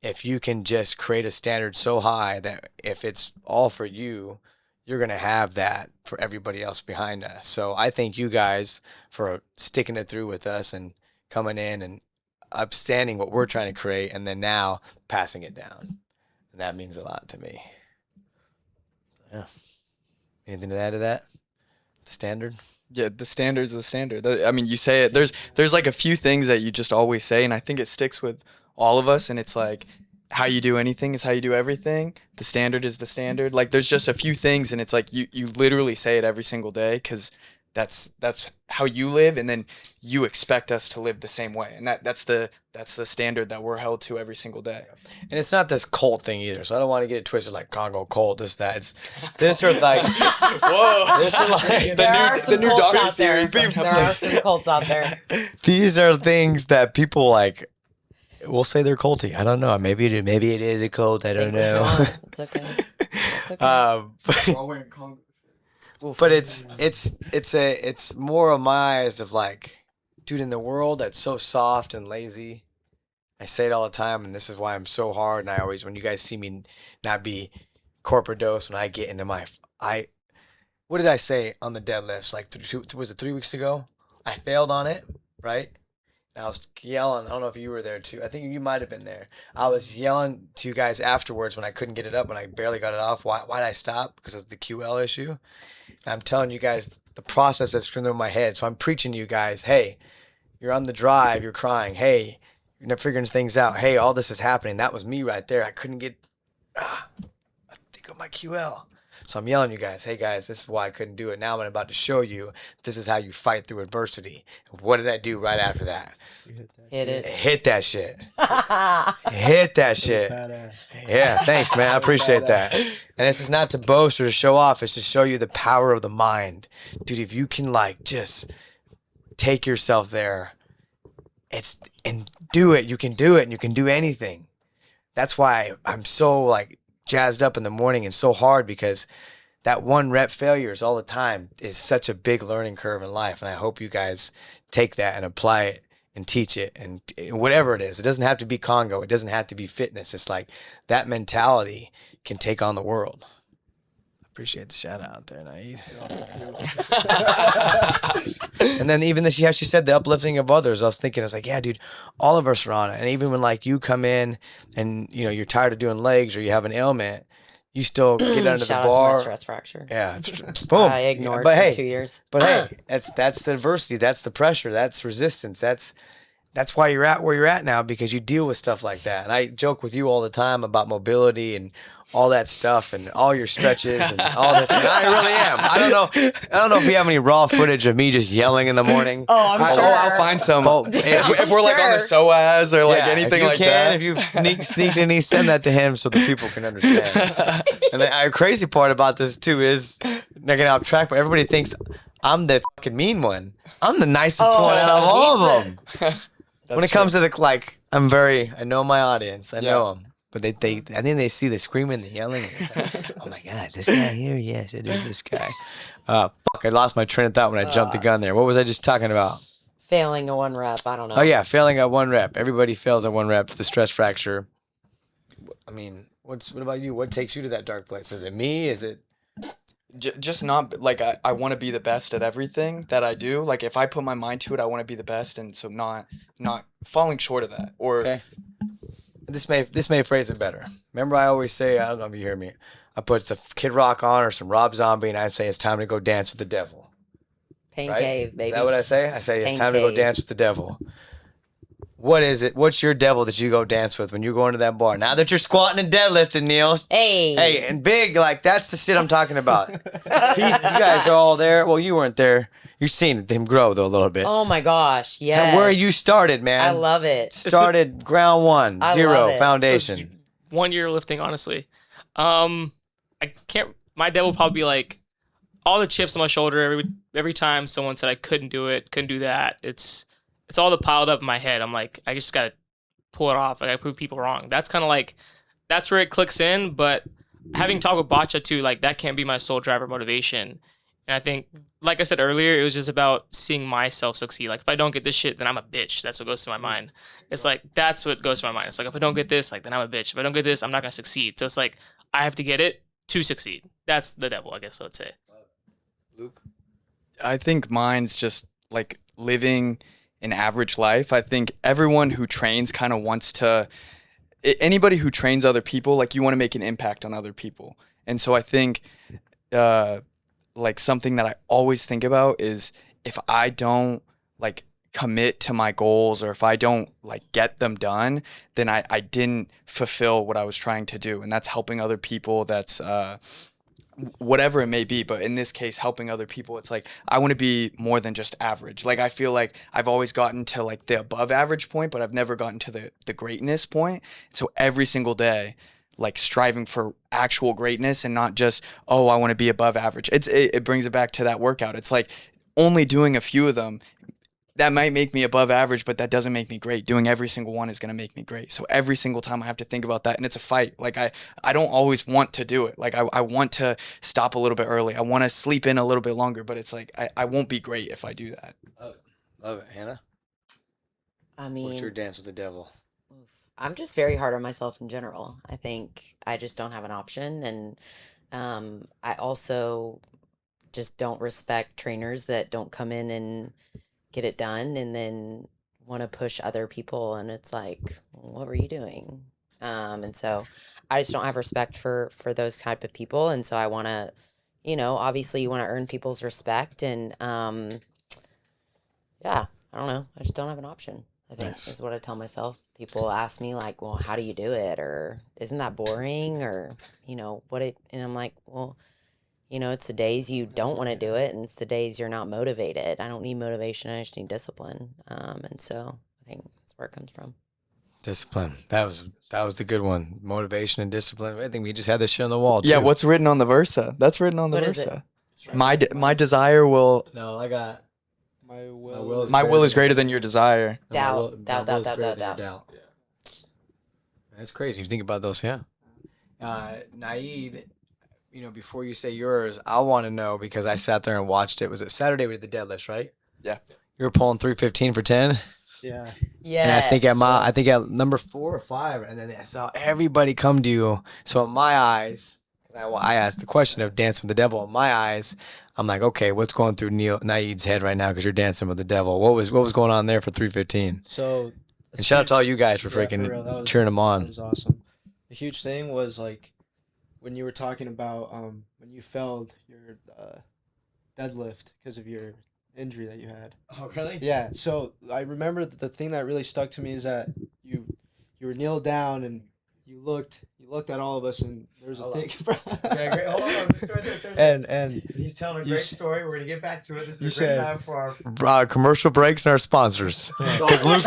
Speaker 3: If you can just create a standard so high that if it's all for you, you're going to have that for everybody else behind us. So I thank you guys for sticking it through with us and coming in and upstanding what we're trying to create, and then now passing it down. And that means a lot to me. Yeah. Anything to add to that? The standard?
Speaker 5: Yeah, the standard's the standard. I mean, you say it. There's like a few things that you just always say, and I think it sticks with all of us. And it's like, how you do anything is how you do everything. The standard is the standard. Like, there's just a few things, and it's like you literally say it every single day because that's how you live, and then you expect us to live the same way, and that's the standard that we're held to every single day.
Speaker 3: And it's not this cult thing either, so I don't want to get it twisted like Congo cult, it's this or like
Speaker 5: whoa,
Speaker 3: this or like
Speaker 5: the new docu series.
Speaker 4: There are some cults out there.
Speaker 3: These are things that people like will say they're culty. I don't know. Maybe it is a cult. I don't know.
Speaker 4: It's okay. It's okay.
Speaker 3: But it's more of my eyes of like, dude, in the world that's so soft and lazy, I say it all the time, and this is why I'm so hard. And I always, when you guys see me not be corporate dose, when I get into what did I say on the deadlifts? Like, was it 3 weeks ago? I failed on it, right? And I was yelling. I don't know if you were there too. I think you might have been there. I was yelling to you guys afterwards when I couldn't get it up, when I barely got it off. Why did I stop? Because of the QL issue. And I'm telling you guys the process that's going through my head. So I'm preaching to you guys, hey, you're on the drive, you're crying. Hey, you're not figuring things out. Hey, all this is happening. That was me right there. I couldn't get, I think of my QL. So I'm yelling at you guys, hey guys, this is why I couldn't do it. Now I'm about to show you this is how you fight through adversity. What did I do right after that?
Speaker 4: Hit it.
Speaker 3: Hit that shit. Hit that shit. Yeah, thanks, man. I appreciate that. And this is not to boast or to show off. It's to show you the power of the mind. Dude, if you can like just take yourself there, and do it. You can do it, and you can do anything. That's why I'm so like jazzed up in the morning and so hard, because that one rep failures all the time is such a big learning curve in life. And I hope you guys take that and apply it and teach it, and whatever it is. It doesn't have to be Congo. It doesn't have to be fitness. It's like that mentality can take on the world. appreciate the shout out there, Naeed. And then even how she said the uplifting of others, I was thinking, I was like, yeah, dude, all of us are on it. And even when like you come in and you're tired of doing legs or you have an ailment, you still get under
Speaker 4: Shout
Speaker 3: the
Speaker 4: out
Speaker 3: bar.
Speaker 4: to my stress fracture.
Speaker 3: Yeah, boom.
Speaker 4: I ignored
Speaker 3: But
Speaker 4: for
Speaker 3: hey,
Speaker 4: 2 years.
Speaker 3: But hey, that's the adversity, that's the pressure, that's resistance, that's why you're at where you're at now, because you deal with stuff like that. And I joke with you all the time about mobility and all that stuff and all your stretches and all this. And I really am. I don't know if we have any raw footage of me just yelling in the morning.
Speaker 4: Oh, I'm sure.
Speaker 5: I'll find some. If we're like on the
Speaker 4: Sure.
Speaker 5: SOAS or like
Speaker 3: Yeah,
Speaker 5: anything
Speaker 3: if you
Speaker 5: like
Speaker 3: can,
Speaker 5: that.
Speaker 3: if you've sneaked any, send that to him so the people can understand. And the crazy part about this too is, they're getting off track, but everybody thinks I'm the fucking mean one. I'm the nicest one out of all of them. When it comes to I know my audience. I know them. But I think they see the screaming, the yelling. And it's like, oh my God, this guy here? Yes, it is this guy. I lost my train of thought when I jumped the gun there. What was I just talking about?
Speaker 4: Failing a 1 rep. I don't know.
Speaker 3: Oh yeah, failing at 1 rep. Everybody fails at 1 rep. It's the stress fracture. I mean, what about you? What takes you to that dark place? Is it me? Is it?
Speaker 5: Just not like I want to be the best at everything that I do. Like if I put my mind to it, I want to be the best, and so not falling short of that. Or
Speaker 3: Okay. This may phrase it better. Remember, I always say, I don't know if you hear me. I put some Kid Rock on or some Rob Zombie, and I say it's time to go dance with the devil.
Speaker 4: Pain
Speaker 3: Right?
Speaker 4: cave, baby.
Speaker 3: Is that what I say? I say it's
Speaker 4: Pain
Speaker 3: time to go
Speaker 4: cave.
Speaker 3: dance with the devil. What is it? What's your devil that you go dance with when you go into that bar? Now that you're squatting and deadlifting, Niels.
Speaker 4: Hey.
Speaker 3: Hey, and big, like that's the shit I'm talking about. You guys are all there. Well, you weren't there. You've seen him grow though a little bit.
Speaker 4: Oh my gosh. Yes.
Speaker 3: And where you started, man.
Speaker 4: I love it.
Speaker 3: Started ground one,
Speaker 4: I love
Speaker 3: zero,
Speaker 4: it.
Speaker 3: foundation.
Speaker 7: 1 year lifting, honestly. I can't. My dad will probably be like all the chips on my shoulder every time someone said I couldn't do it, couldn't do that. It's all the piled up in my head. I'm like, I just gotta pull it off. I gotta prove people wrong. That's kind of like that's where it clicks in. But having talked with Bacha too, like that can't be my sole driver motivation. And I think, like I said earlier, it was just about seeing myself succeed. Like if I don't get this shit, then I'm a bitch. That's what goes to my mind. It's like that's what goes to my mind. It's like if I don't get this, like then I'm a bitch. If I don't get this, I'm not gonna succeed. So it's like I have to get it to succeed. That's the devil, I guess I would say.
Speaker 3: Luke?
Speaker 5: I think mine's just like living an average life. I think everyone who trains kind of wants to, anybody who trains other people, like you want to make an impact on other people. And so I think like something that I always think about is if I don't like commit to my goals or if I don't like get them done, then I didn't fulfill what I was trying to do. And that's helping other people. That's whatever it may be, but in this case helping other people, it's like I want to be more than just average. Like I feel like I've always gotten to like the above average point, but I've never gotten to the greatness point. So every single day like striving for actual greatness and not just, oh, I want to be above average. It brings it back to that workout. It's like only doing a few of them that might make me above average, but that doesn't make me great. Doing every single one is going to make me great. So every single time I have to think about that, and it's a fight. Like I don't always want to do it. Like I want to stop a little bit early. I want to sleep in a little bit longer, but it's like I won't be great if I do that.
Speaker 3: Love it. Hannah?
Speaker 4: I mean,
Speaker 3: What's your dance with the devil?
Speaker 4: I'm just very hard on myself in general. I think I just don't have an option. And I also just don't respect trainers that don't come in and get it done and then want to push other people. And it's like, what were you doing? And so I just don't have respect for those type of people. And so I want to, obviously you want to earn people's respect. And yeah, I don't know. I just don't have an option. I think is what I tell myself. People ask me like, well, how do you do it? Or isn't that boring? Or, and I'm like, well, it's the days you don't want to do it. And it's the days you're not motivated. I don't need motivation. I just need discipline. And so I think that's where it comes from.
Speaker 3: Discipline. That was the good one. Motivation and discipline. I think we just had this shit on the wall too.
Speaker 5: Yeah, what's written on the Versa? That's written on the
Speaker 4: What is
Speaker 5: Versa. My desire will.
Speaker 3: No, I got
Speaker 6: My will.
Speaker 5: My will is greater than your desire.
Speaker 4: Doubt.
Speaker 3: That's crazy. If you think about those, yeah. Naeed, before you say yours, I want to know because I sat there and watched it. Was it Saturday we did the deadlifts, right?
Speaker 5: Yeah.
Speaker 3: You were pulling 315 for 10?
Speaker 6: Yeah.
Speaker 4: Yeah.
Speaker 3: And I think at number 4 or 5, and then I saw everybody come to you. So in my eyes, I asked the question of Dancing with the Devil. In my eyes, I'm like, okay, what's going through Naeed's head right now because you're dancing with the devil? What was going on there for 315?
Speaker 6: So,
Speaker 3: And shout out to all you guys for
Speaker 6: Yeah,
Speaker 3: freaking
Speaker 6: for real, that was-
Speaker 3: cheering him
Speaker 6: that
Speaker 3: on.
Speaker 6: was awesome. The huge thing was like when you were talking about when you failed your deadlift because of your injury that you had.
Speaker 3: Oh, really?
Speaker 6: Yeah. So I remember that the thing that really stuck to me is that you were kneeled down and you looked at all of us and there was a thing.
Speaker 3: Okay, great. Hold on.
Speaker 6: and
Speaker 3: He's telling a
Speaker 6: You
Speaker 3: great
Speaker 6: s-
Speaker 3: story. We're going to get back to it. This
Speaker 6: You
Speaker 3: is a great
Speaker 6: said-
Speaker 3: time for our commercial breaks and our sponsors. Because Luke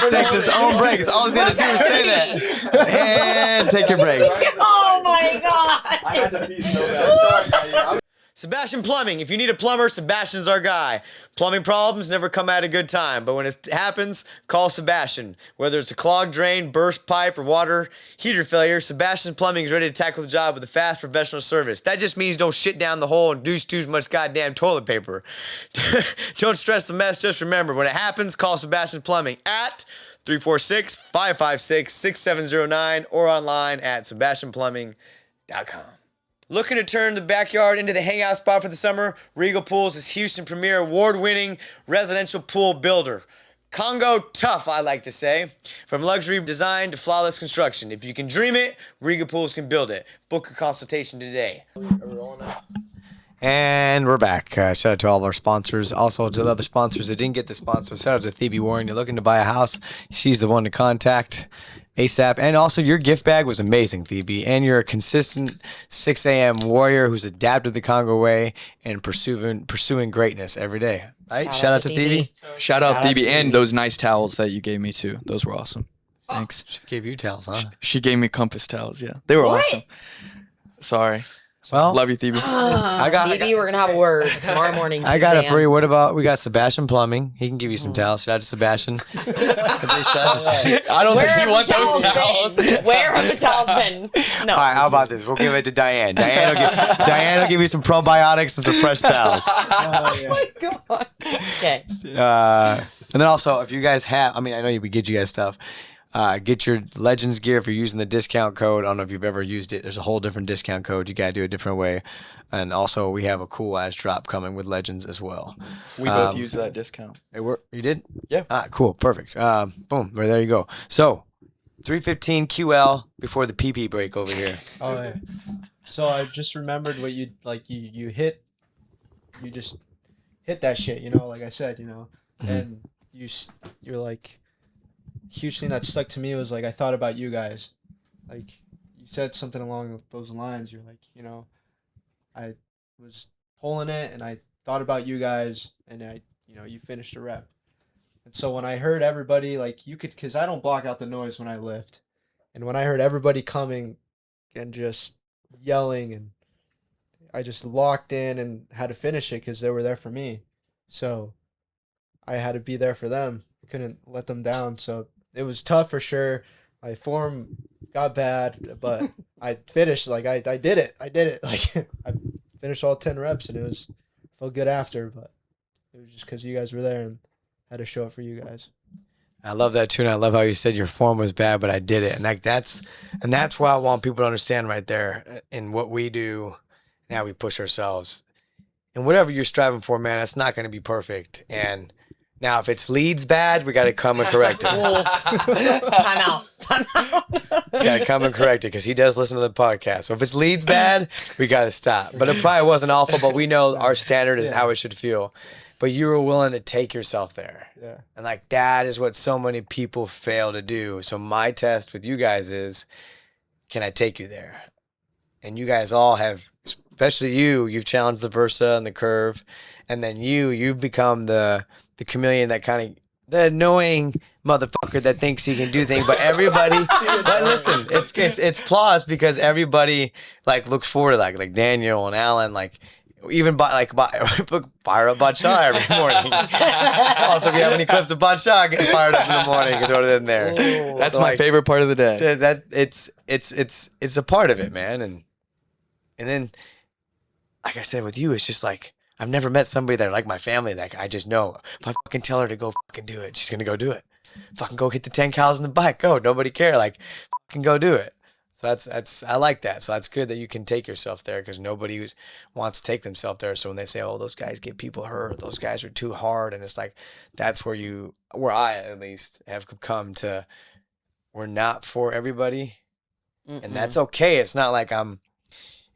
Speaker 3: takes his own breaks. All he's going to do is say that. And take your break.
Speaker 4: Oh my god!
Speaker 6: I had to pee so bad. Sorry.
Speaker 3: Sebastian Plumbing. If you need a plumber, Sebastian's our guy. Plumbing problems never come at a good time, but when it happens, call Sebastian. Whether it's a clogged drain, burst pipe, or water heater failure, Sebastian Plumbing is ready to tackle the job with a fast professional service. That just means don't shit down the hole and use too much goddamn toilet paper. Don't stress the mess. Just remember, when it happens, call Sebastian Plumbing at 346-556-6709 or online at sebastianplumbing.com. Looking to turn the backyard into the hangout spot for the summer? Regal Pools is Houston premier award-winning residential pool builder. Congo tough, I like to say. From luxury design to flawless construction. If you can dream it, Regal Pools can build it. Book a consultation today. And we're back. Shout out to all of our sponsors. Also to the other sponsors that didn't get the sponsor. Shout out to Phoebe Warren. You're looking to buy a house. She's the one to contact ASAP. And also your gift bag was amazing, Phoebe. And you're a consistent 6 a.m. warrior who's adapted the Congo way and pursuing greatness every day. Right? Shout out to Phoebe.
Speaker 5: Shout out Phoebe and those nice towels that you gave me too. Those were awesome. Thanks.
Speaker 3: She gave you towels, huh?
Speaker 5: She gave me compass towels. Yeah, they were awesome. Sorry.
Speaker 3: Well,
Speaker 5: Love you, Phoebe.
Speaker 3: I got
Speaker 4: Maybe we're gonna have a word tomorrow morning.
Speaker 3: I got it
Speaker 4: Suzanne.
Speaker 3: for you. What about we got Sebastian Plumbing? He can give you some towels. Shout out to Sebastian.
Speaker 5: I don't
Speaker 4: Where
Speaker 5: think
Speaker 4: have
Speaker 5: you want
Speaker 4: the
Speaker 5: those
Speaker 4: towels
Speaker 5: towels.
Speaker 4: been? Where have the towels been? No.
Speaker 3: All right, how about this? We'll give it to Diane. Diane will give you some probiotics and some fresh towels.
Speaker 6: Oh, yeah.
Speaker 4: God. Okay.
Speaker 3: And then also, if you guys have, I mean, I know we get you guys stuff. Get your Legends gear if you're using the discount code. I don't know if you've ever used it. There's a whole different discount code. You got to do it a different way. And also, we have a cool ass drop coming with Legends as well.
Speaker 5: We both used that discount.
Speaker 3: It worked. You did?
Speaker 5: Yeah.
Speaker 3: Cool. Perfect. Boom. Right there you go. So, 315 QL before the PP break over here.
Speaker 6: Oh yeah. So I just remembered what you like. You just hit that shit. You know, like I said. You know, and you're like, huge thing that stuck to me was like I thought about you guys. Like you said something along those lines. You're like, you know, I was pulling it and I thought about you guys and you finished a rep. And so when I heard everybody, like because I don't block out the noise when I lift. And when I heard everybody coming and just yelling and I just locked in and had to finish it because they were there for me. So I had to be there for them. Couldn't let them down. So it was tough for sure. My form got bad, but I finished. Like I did it. Like I finished all 10 reps and felt good after, but it was just because you guys were there and had to show it for you guys.
Speaker 3: I love that too, and I love how you said your form was bad, but I did it, and that's why I want people to understand right there in what we do, and how we push ourselves, and whatever you're striving for, man, it's not going to be perfect. And now, if it's leads bad, we got to come and correct it.
Speaker 4: Time out.
Speaker 3: Got to come and correct it because he does listen to the podcast. So if it's leads bad, we got to stop. But it probably wasn't awful, but we know our standard is how it should feel. But you were willing to take yourself there.
Speaker 6: Yeah.
Speaker 3: And like that is what so many people fail to do. So my test with you guys is, can I take you there? And you guys all have, especially you've challenged the Versa and the curve. And then you've become the chameleon that kind of, the annoying motherfucker that thinks he can do things, but everybody, but listen, it's applause because everybody like looks forward to that, like Daniel and Alan, like, even fire up Bacha every morning. Also, if you have any clips of Bacha getting fired up in the morning, you can throw it in there.
Speaker 5: That's
Speaker 3: So,
Speaker 5: my
Speaker 3: like,
Speaker 5: favorite part of the day.
Speaker 3: that it's a part of it, man. And then, like I said with you, it's just like I've never met somebody that like my family that I just know if I fucking tell her to go fucking do it, she's gonna go do it. Fucking go hit the 10 cows on the bike. Go, nobody care. Like fucking go do it. So that's I like that. So that's good that you can take yourself there because nobody wants to take themselves there. So when they say, "Oh, those guys get people hurt. Those guys are too hard," and it's like that's where I at least have come to. We're not for everybody, and that's okay. It's not like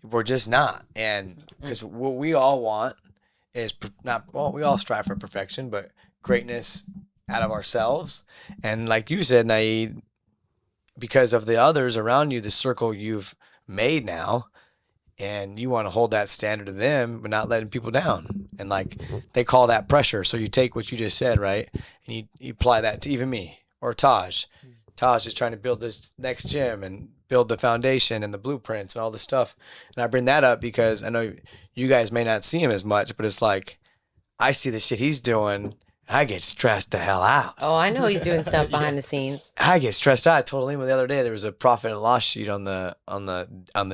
Speaker 3: we're just not. And because what we all want is we all strive for perfection, but greatness out of ourselves. And like you said, Naeed, because of the others around you, the circle you've made now, and you want to hold that standard to them, but not letting people down. And like they call that pressure. So you take what you just said, right? And you apply that to even me or Taj. Taj is trying to build this next gym and build the foundation and the blueprints and all this stuff. And I bring that up because I know you guys may not see him as much, but it's like I see the shit he's doing. I get stressed the hell out.
Speaker 4: Oh, I know he's doing stuff behind the scenes.
Speaker 3: I get stressed out. I told Lima the other day there was a profit and loss sheet on the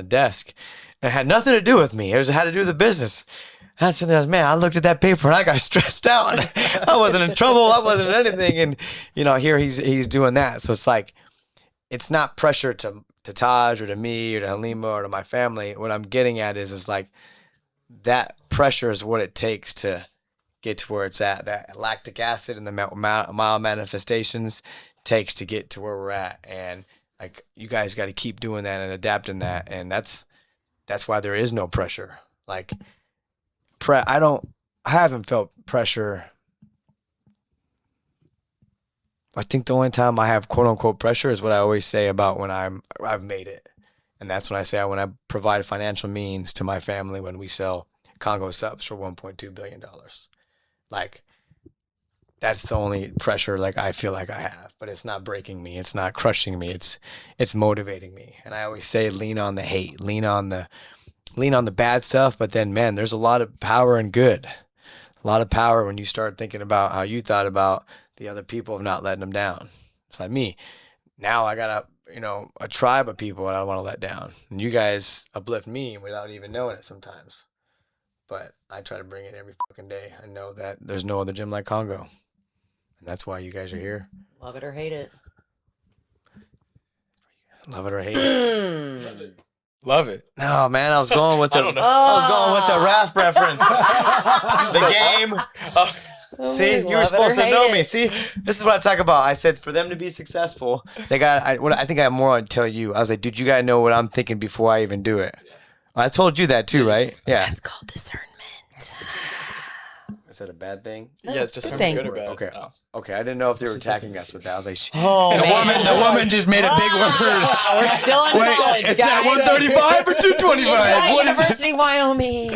Speaker 3: desk. And it had nothing to do with me. It had to do with the business. And I said, man, I looked at that paper and I got stressed out. I wasn't in trouble. I wasn't in anything. And, here he's doing that. So it's like, it's not pressure to Taj or to me or to Halima or to my family. What I'm getting at is like, that pressure is what it takes to get to where it's at. That lactic acid and the mild manifestations takes to get to where we're at. And like, you guys got to keep doing that and adapting that. And that's why there is no pressure. Like, I haven't felt pressure. I think the only time I have quote unquote pressure is what I always say about when I've made it. And that's when I say when I provide financial means to my family when we sell Congo subs for $1.2 billion. Like, that's the only pressure like I feel like I have, but it's not breaking me. It's not crushing me. It's motivating me. And I always say, lean on the hate, lean on the bad stuff. But then, man, there's a lot of power in good, a lot of power when you start thinking about how you thought about the other people of not letting them down. It's like me. Now I got a tribe of people that I don't want to let down. And you guys uplift me without even knowing it sometimes. But I try to bring it every fucking day. I know that there's no other gym like Congo. And that's why you guys are here.
Speaker 4: Love it or hate it.
Speaker 3: Love it or hate it.
Speaker 5: Love it.
Speaker 3: No, man, I was going with the Raph reference. The game. See, you were supposed to know me. See, this is what I talk about. I said for them to be successful, I think I have more to tell you. I was like, dude, you gotta know what I'm thinking before I even do it. I told you that too, right? Yeah.
Speaker 4: That's called discernment.
Speaker 3: Is that a bad thing?
Speaker 5: Yeah, it's just something good or bad.
Speaker 3: Okay. Okay, I didn't know if they were attacking us with that. I was like,
Speaker 4: The
Speaker 3: woman just made a big word.
Speaker 4: We're still in college,
Speaker 3: It's
Speaker 4: guys.
Speaker 3: not 135 or 225. What is it?
Speaker 4: University of Wyoming.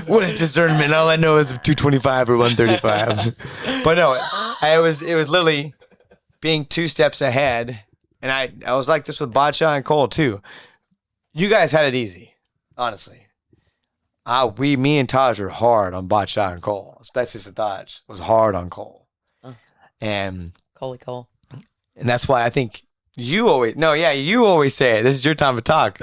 Speaker 3: What is discernment? All I know is 225 or 135. But no, it was literally being 2 steps ahead. And I was like this with Bacha and Cole too. You guys had it easy, honestly. Me and Taj were hard on Bacha and Cole, especially Taj was hard on Cole. And
Speaker 4: Cole.
Speaker 3: And that's why I think you always say it. This is your time to talk.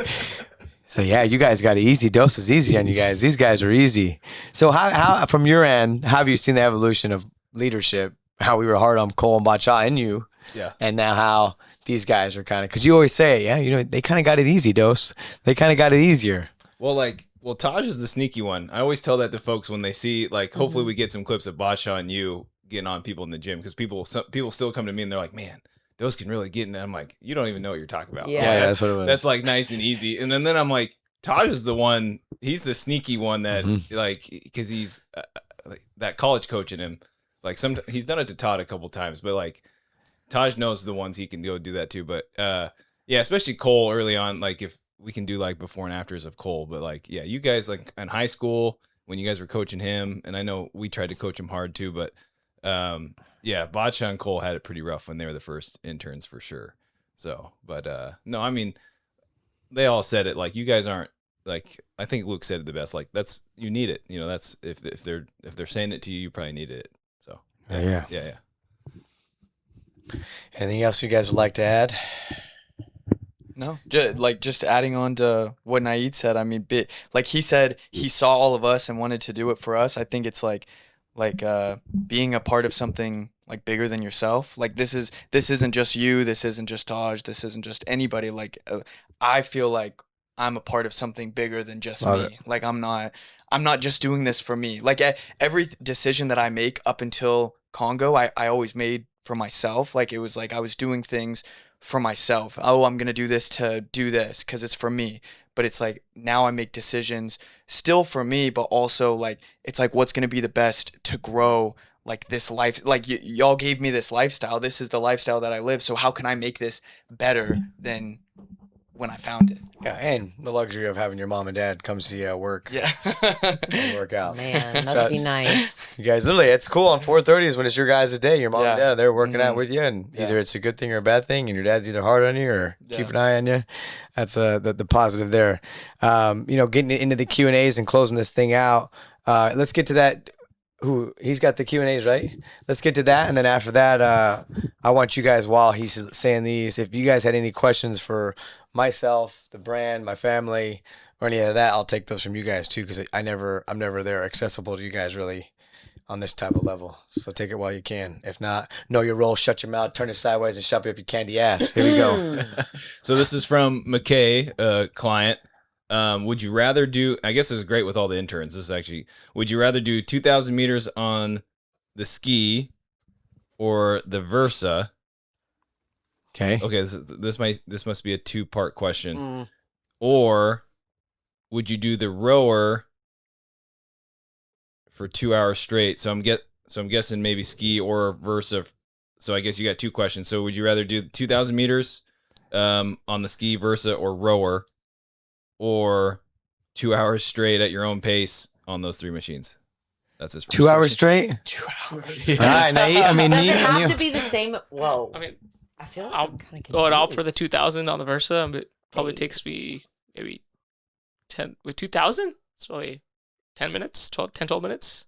Speaker 3: So yeah, you guys got it easy. Dose is easy on you guys. These guys are easy. So how from your end, how have you seen the evolution of leadership? How we were hard on Cole and Bacha and you.
Speaker 8: Yeah.
Speaker 3: And now how these guys are kind of, because you always say, they kind of got it easy, Dose. They kind of got it easier.
Speaker 8: Well, Taj is the sneaky one. I always tell that to folks when they see, hopefully we get some clips of Bacha and you getting on people in the gym, because people still come to me and they're like, man, those can really get in. I'm like, you don't even know what you're talking about.
Speaker 4: Yeah,
Speaker 3: that's what it was.
Speaker 8: That's nice and easy. And then I'm like, Taj is the one. He's the sneaky one that because he's that college coach in him. He's done it to Todd a couple times, but Taj knows the ones he can go do that too. But yeah, especially Cole early on. If we can do before and afters of Cole, but you guys in high school when you guys were coaching him, and I know we tried to coach him hard too, but yeah, Bacha and Cole had it pretty rough when they were the first interns for sure. So, but no, I mean, they all said it. You guys aren't I think Luke said it the best. That's, you need it. That's if they're saying it to you, you probably needed it. So
Speaker 3: Yeah. Anything else you guys would like to add?
Speaker 5: No, just adding on to what Naeed said. I mean, he said he saw all of us and wanted to do it for us. I think it's like being a part of something like bigger than yourself. Like this isn't just you, this isn't just Taj, this isn't just anybody. Like I feel like I'm a part of something bigger than just
Speaker 3: Love
Speaker 5: me. Like I'm not just doing this for me. Like every decision that I make up until Congo, I always made for myself. Like it was like I was doing things for myself. Oh, I'm gonna do this to do this because it's for me. But it's like now I make decisions still for me, but also like it's like what's gonna be the best to grow like this life. Like y'all gave me this lifestyle. This is the lifestyle that I live. So how can I make this better than when I found it?
Speaker 3: Yeah, and the luxury of having your mom and dad come see you at work.
Speaker 5: Yeah.
Speaker 3: And work out.
Speaker 4: Man, must be nice.
Speaker 3: You guys, literally, it's cool on 4:30s when it's your guys' day. Your mom and
Speaker 5: Yeah.
Speaker 3: dad, they're working out with you, and
Speaker 5: Yeah.
Speaker 3: either it's a good thing or a bad thing, and your dad's either hard on you or
Speaker 5: Yeah.
Speaker 3: keep an eye on you. That's the positive there. Getting into the Q&As and closing this thing out. Let's get to that. He's got the Q&As, right? Let's get to that, and then after that, I want you guys, while he's saying these, if you guys had any questions for myself, the brand, my family, or any of that, I'll take those from you guys too, because I'm never there accessible to you guys really on this type of level. So take it while you can. If not, know your role, shut your mouth, turn it sideways, and shove it up your candy ass. Here we go.
Speaker 8: So this is from McKay, a client. Would you rather do, I guess this is great with all the interns. This is actually, would you rather do 2,000 meters on the ski or the Versa?
Speaker 3: Okay.
Speaker 8: Okay, this must be a two-part question. Or would you do the rower for 2 hours straight? So I'm guessing maybe ski or Versa. So I guess you got two questions. So would you rather do 2,000 meters on the ski, Versa, or rower, or 2 hours straight at your own pace on those three machines? That's his first
Speaker 3: 2 hours
Speaker 8: question.
Speaker 3: straight?
Speaker 5: 2 hours.
Speaker 3: All right, now,
Speaker 4: Does it have to be the same? Whoa.
Speaker 7: I mean,
Speaker 4: I feel like
Speaker 7: I'll
Speaker 4: I'm kind of
Speaker 7: go it out for the 2,000 on the Versa. It probably
Speaker 4: Hey.
Speaker 7: takes me maybe 10 with 2,000. It's probably 10 minutes, 12 minutes.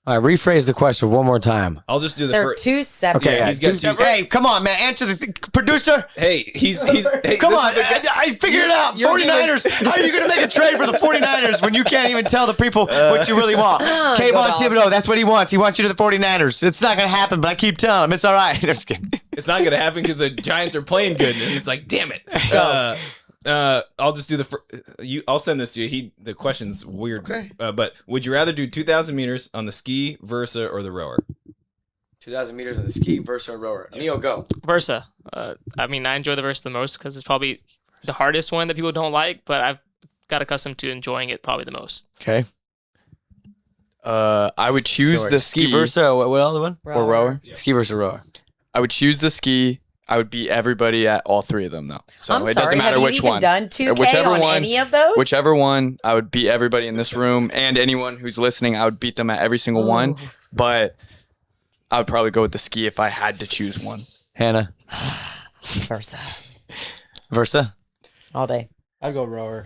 Speaker 3: All right, rephrase the question one more time.
Speaker 8: I'll just do the
Speaker 4: They're
Speaker 8: first.
Speaker 4: two separate.
Speaker 3: Okay,
Speaker 8: Yeah, he's got two.
Speaker 3: Hey, come on, man. Answer the producer.
Speaker 8: Hey, he's. Hey,
Speaker 3: Come
Speaker 8: this
Speaker 3: on.
Speaker 8: is the guy-
Speaker 3: I figured it out. 49ers. How are you going to make a trade for the 49ers when you can't even tell the people what you really want? Kayvon
Speaker 4: Dogs.
Speaker 3: Thibodeau, that's what he wants. He wants you to the 49ers. It's not going to happen, but I keep telling him it's all right. I'm just kidding.
Speaker 8: It's not gonna happen because the Giants are playing good, and it's like, damn it. I'll just do the. I'll send this to you. The question's weird.
Speaker 3: Okay.
Speaker 8: But would you rather do 2,000 meters on the ski, Versa, or the rower?
Speaker 3: 2,000 meters on the ski, Versa, and rower. Neil, go.
Speaker 7: Versa. I mean, I enjoy the Versa the most because it's probably the hardest one that people don't like, but I've got accustomed to enjoying it probably the most.
Speaker 3: Okay.
Speaker 5: I would choose the ski
Speaker 3: Versa. What other one?
Speaker 5: or rower.
Speaker 3: Ski Versa, rower.
Speaker 5: I would choose the ski. I would beat everybody at all three of them though. So
Speaker 4: I'm
Speaker 5: it
Speaker 4: sorry.
Speaker 5: doesn't matter
Speaker 4: have
Speaker 5: which
Speaker 4: you even
Speaker 5: one.
Speaker 4: done 2K
Speaker 5: Whichever
Speaker 4: on
Speaker 5: one-
Speaker 4: any of those?
Speaker 5: Whichever one, I would beat everybody in this room and anyone who's listening. I would beat them at every single one. But I would probably go with the ski if I had to choose one.
Speaker 3: Hannah.
Speaker 4: Versa.
Speaker 3: Versa.
Speaker 4: All day.
Speaker 6: I'd go rower.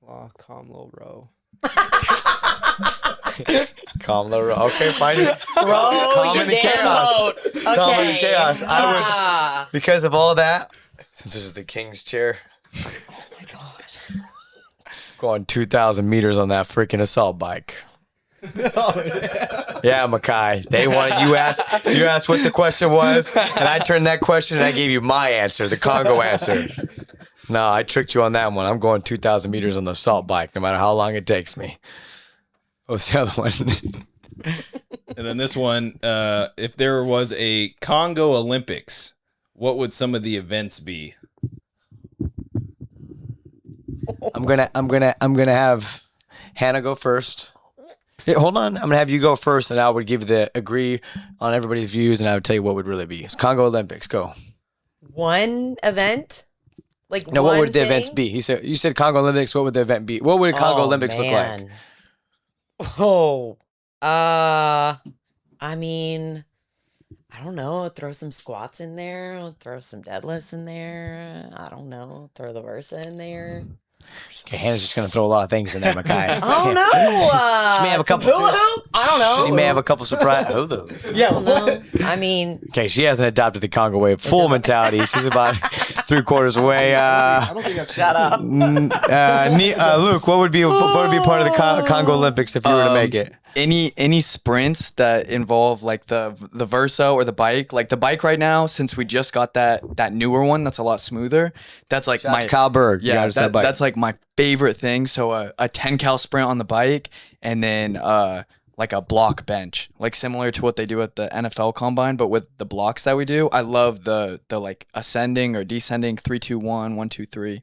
Speaker 6: Aw, calm little row.
Speaker 3: Calm the row. Okay, fine.
Speaker 4: Bro,
Speaker 3: Calm
Speaker 4: you
Speaker 3: in the
Speaker 4: damn
Speaker 3: chaos.
Speaker 4: boat. Okay.
Speaker 3: Calm in the chaos. I would,
Speaker 4: Ah.
Speaker 3: because of all that, since this is the king's chair,
Speaker 4: Oh my god.
Speaker 3: going 2,000 meters on that freaking assault bike. Yeah, Makai. They wanted you asked what the question was, and I turned that question and I gave you my answer, the Congo answer. No, I tricked you on that one. I'm going 2,000 meters on the assault bike, no matter how long it takes me. What was the other one?
Speaker 8: And then this one, if there was a Congo Olympics, what would some of the events be?
Speaker 3: I'm gonna have Hannah go first. Hey, hold on. I'm gonna have you go first, and I would give the agree on everybody's views, and I would tell you what would really be. It's Congo Olympics. Go.
Speaker 4: One event? Like
Speaker 3: No, what
Speaker 4: one
Speaker 3: would the
Speaker 4: thing?
Speaker 3: events be? You said Congo Olympics. What would the event be? What would a Congo
Speaker 4: Oh,
Speaker 3: Olympics look like?
Speaker 4: man. Oh. I mean, I don't know. Throw some squats in there. Throw some deadlifts in there. I don't know. Throw the Versa in there.
Speaker 3: Okay, Hannah's just gonna throw a lot of things in there, Makai.
Speaker 4: Oh no!
Speaker 3: She may have a
Speaker 4: some
Speaker 3: couple-
Speaker 4: hula hoop? I don't know.
Speaker 3: She may have a couple surprise.
Speaker 4: Yeah, no. I mean,
Speaker 3: Okay, she hasn't adopted the Congo way full mentality. She's about 3/4 away.
Speaker 6: I don't think that's
Speaker 4: shut up.
Speaker 3: Luke, what would be part of the Congo Olympics if you were to make it?
Speaker 5: any sprints that involve like the Versa or the bike. Like the bike right now, since we just got that newer one that's a lot smoother. That's like
Speaker 3: Shout out to Kyle Berg. You got us that bike.
Speaker 5: that's like my favorite thing. So a 10 cal sprint on the bike, and then like a block bench, like similar to what they do at the NFL combine, but with the blocks that we do. I love the like ascending or descending 3-2-1, 1-2-3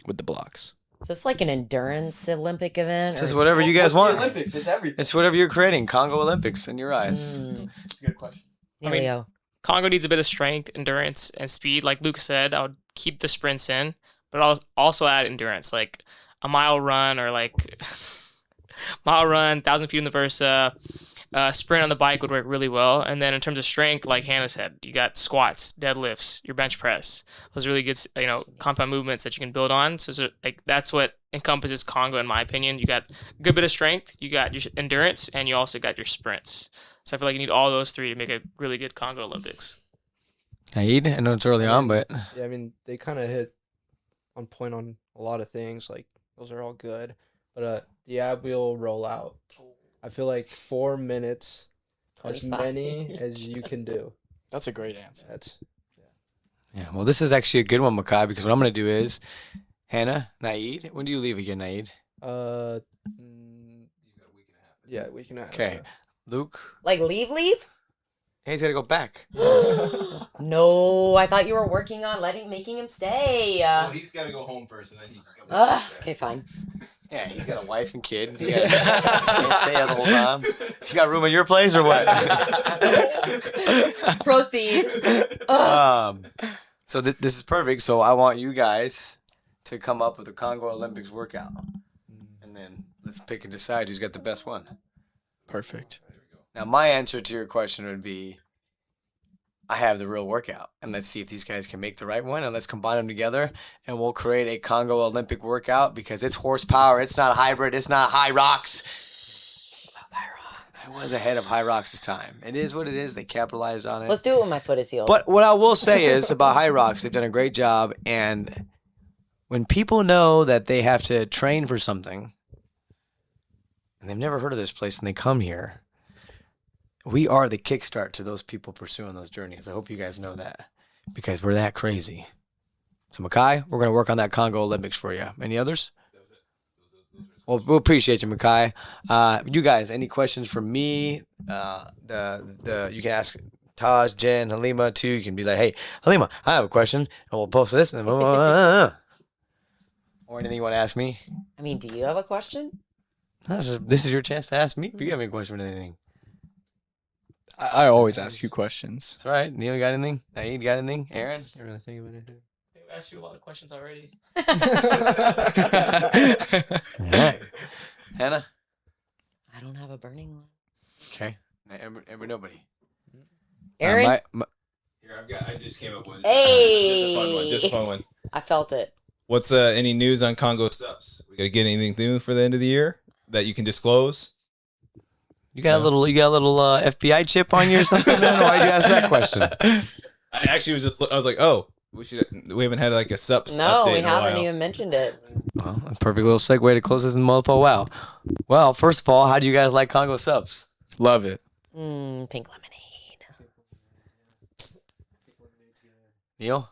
Speaker 5: with the blocks.
Speaker 4: Is this like an endurance Olympic event?
Speaker 3: It's
Speaker 4: or
Speaker 3: just
Speaker 4: is
Speaker 3: whatever you guys want.
Speaker 5: Olympics, it's everything.
Speaker 3: It's whatever you're creating. Congo Olympics in your eyes.
Speaker 5: It's a good question.
Speaker 7: I mean,
Speaker 4: Leo.
Speaker 7: Congo needs a bit of strength, endurance, and speed. Like Luke said, I would keep the sprints in, but I'll also add endurance, like a mile run or like mile run, 1,000 feet in the Versa. Sprint on the bike would work really well. And then in terms of strength, like Hannah said, you got squats, deadlifts, your bench press. Those really good, compound movements that you can build on. So like that's what encompasses Congo, in my opinion. You got a good bit of strength, you got your endurance, and you also got your sprints. So I feel like you need all those three to make a really good Congo Olympics.
Speaker 3: Aid, I know it's early on, but
Speaker 6: Yeah, I mean, they kind of hit on point on a lot of things. Like, those are all good. But the ab wheel rollout, I feel like 4 minutes, as
Speaker 4: 25.
Speaker 6: many as you can do.
Speaker 5: That's a great answer.
Speaker 6: That's
Speaker 3: yeah. Well, this is actually a good one, Makai, because what I'm going to do is, Hannah, Naeed, when do you leave again, Naeed?
Speaker 6: Yeah, we can have.
Speaker 3: Okay. Luke,
Speaker 4: Like leave?
Speaker 3: hey, he's got to go back.
Speaker 4: No, I thought you were working on making him stay.
Speaker 8: he's got to go home first, and then he can come
Speaker 4: Okay, fine.
Speaker 3: Yeah, he's got a wife and kid. He can't stay out the whole time. You got room at your place or what?
Speaker 4: Proceed.
Speaker 3: So this is perfect. So I want you guys to come up with a Congo Olympics workout, and then let's pick and decide who's got the best one.
Speaker 5: Perfect.
Speaker 3: Now, my answer to your question would be, I have the real workout, and let's see if these guys can make the right one, and let's combine them together, and we'll create a Congo Olympic workout because it's horsepower. It's not hybrid. It's not High Rocks. It was ahead of High Rocks' time. It is what it is. They capitalized on it.
Speaker 4: Let's do it when my foot is healed.
Speaker 3: But what I will say is about High Rocks, they've done a great job, and when people know that they have to train for something, and they've never heard of this place, and they come here, we are the kickstart to those people pursuing those journeys. I hope you guys know that because we're that crazy. So, Makai, we're going to work on that Congo Olympics for you. Any others? Well, we'll appreciate you, Makai. You guys, any questions for me? You can ask Taj, Jen, Halima, too. You can be like, hey, Halima, I have a question. And we'll post this. And or anything you want to ask me.
Speaker 4: I mean, do you have a question?
Speaker 3: This is your chance to ask me if you have any question or anything.
Speaker 5: I always ask you questions.
Speaker 3: That's all right. Neil, you got anything? Naeed, got anything? Aaron?
Speaker 6: I can't really think of anything.
Speaker 7: We asked you a lot of questions already.
Speaker 3: All right. Hannah?
Speaker 4: I don't have a burning one.
Speaker 3: Okay. Nobody.
Speaker 4: Aaron?
Speaker 8: Here, I just came up with
Speaker 4: Hey!
Speaker 8: just a fun one.
Speaker 4: I felt it.
Speaker 8: What's any news on Congo Subs? We got to get anything new for the end of the year that you can disclose?
Speaker 3: You got a little FBI chip on you or something? Why'd you ask that question?
Speaker 8: I actually I was like, oh, we haven't had like a Subs
Speaker 4: No,
Speaker 8: update
Speaker 4: we
Speaker 8: in a
Speaker 4: haven't
Speaker 8: while.
Speaker 4: even mentioned it.
Speaker 3: Well, a perfect little segue to close this in mofo. Wow. Well, first of all, how do you guys like Congo Subs?
Speaker 5: Love it.
Speaker 4: Pink lemonade.
Speaker 3: Neil?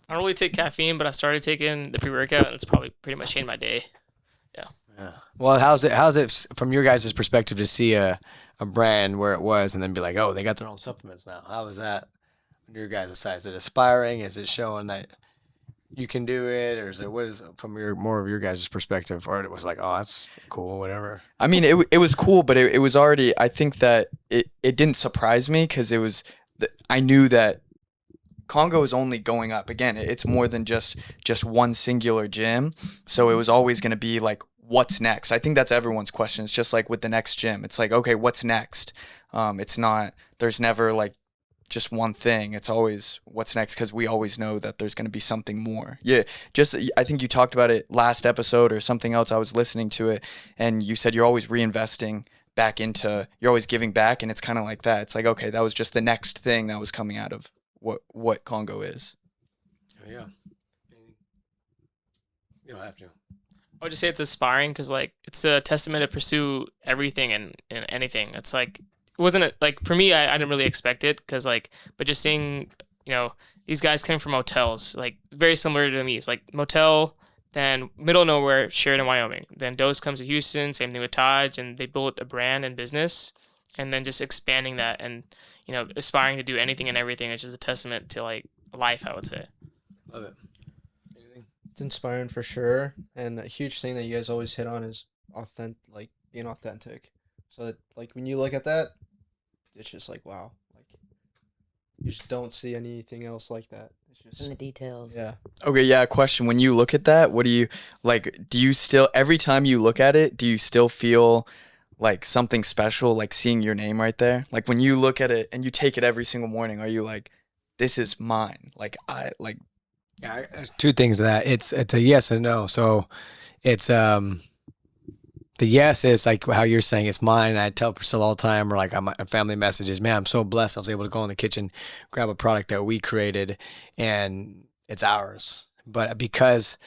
Speaker 7: I don't really take caffeine, but I started taking the pre-workout, and it's probably pretty much changed my day.
Speaker 3: Yeah. Well, how's it from your guys' perspective to see a brand where it was and then be like, oh, they got their own supplements now? How was that on your guys' side? Is it aspiring? Is it showing that you can do it, or is it what is from more of your guys' perspective? Or it was like, oh, that's cool, whatever.
Speaker 5: I mean, it was cool, but it was already. I think that it didn't surprise me because it was. I knew that Congo is only going up. Again, it's more than just one singular gym. So it was always going to be like, what's next? I think that's everyone's question. It's just like with the next gym. It's like, okay, what's next? It's not. There's never like just one thing. It's always what's next because we always know that there's going to be something more. Yeah, just I think you talked about it last episode or something else. I was listening to it, and you said you're always reinvesting back into. You're always giving back, and it's kind of like that. It's like, okay, that was just the next thing that was coming out of what Congo is.
Speaker 3: Yeah. You don't have to.
Speaker 7: I would just say it's inspiring because like it's a testament to pursue everything and anything. It's like it wasn't like for me. I didn't really expect it because like, but just seeing these guys coming from motels, like very similar to me. It's like motel, then middle of nowhere, Sheridan, Wyoming. Then Dose comes to Houston. Same thing with Taj, and they built a brand and business, and then just expanding that and aspiring to do anything and everything. It's just a testament to like life, I would say.
Speaker 3: Love it.
Speaker 6: It's inspiring for sure, and a huge thing that you guys always hit on is being authentic. So that like when you look at that, it's just like wow, like you just don't see anything else like that. It's
Speaker 4: In
Speaker 6: just
Speaker 4: the details.
Speaker 6: yeah.
Speaker 5: Okay, yeah, question. When you look at that, what do you like? Do you still, every time you look at it, do you still feel like something special, like seeing your name right there? Like when you look at it and you take it every single morning, are you like, this is mine? Like
Speaker 3: Yeah, there's two things to that. It's a yes and no. So it's the yes is like how you're saying it's mine. And I tell Priscilla all the time, or like on my family messages, man, I'm so blessed. I was able to go in the kitchen, grab a product that we created, and it's ours. But because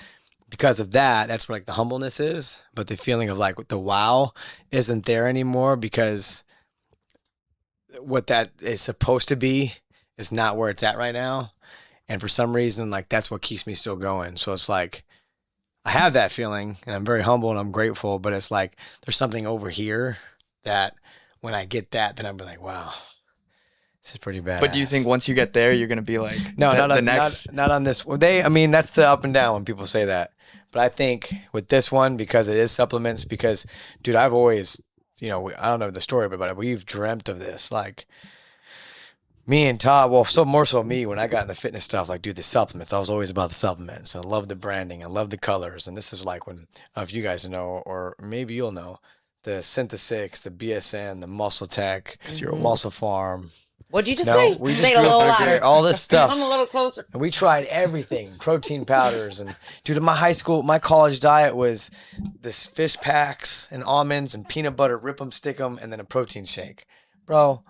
Speaker 3: of that, that's where like the humbleness is. But the feeling of like the wow isn't there anymore because what that is supposed to be is not where it's at right now. And for some reason, like that's what keeps me still going. So it's like I have that feeling and I'm very humble and I'm grateful, but it's like there's something over here that when I get that, then I'm like, wow, this is pretty bad.
Speaker 5: But do you think once you get there, you're gonna be like,
Speaker 3: no,
Speaker 5: the
Speaker 3: not on,
Speaker 5: next?
Speaker 3: not on this. Well, I mean, that's the up and down when people say that. But I think with this one, because it is supplements, because dude, I've always, I don't know the story, but we've dreamt of this. Like me and Todd, well, more so me when I got in the fitness stuff, like dude, the supplements. I was always about the supplements. I love the branding. I love the colors. And this is like when, I don't know if you guys know, or maybe you'll know, the Synthesix, the BSN, the Muscle Tech, Muscle Farm.
Speaker 4: What'd you just
Speaker 3: No,
Speaker 4: say?
Speaker 3: we just
Speaker 4: Say it a
Speaker 3: grew up
Speaker 4: little
Speaker 3: in a great-
Speaker 4: louder.
Speaker 3: all this stuff.
Speaker 4: I'm a little closer.
Speaker 3: And we tried everything, protein powders. And dude, in my college diet was this fish packs and almonds and peanut butter, rip them, stick them, and then a protein shake. Bro,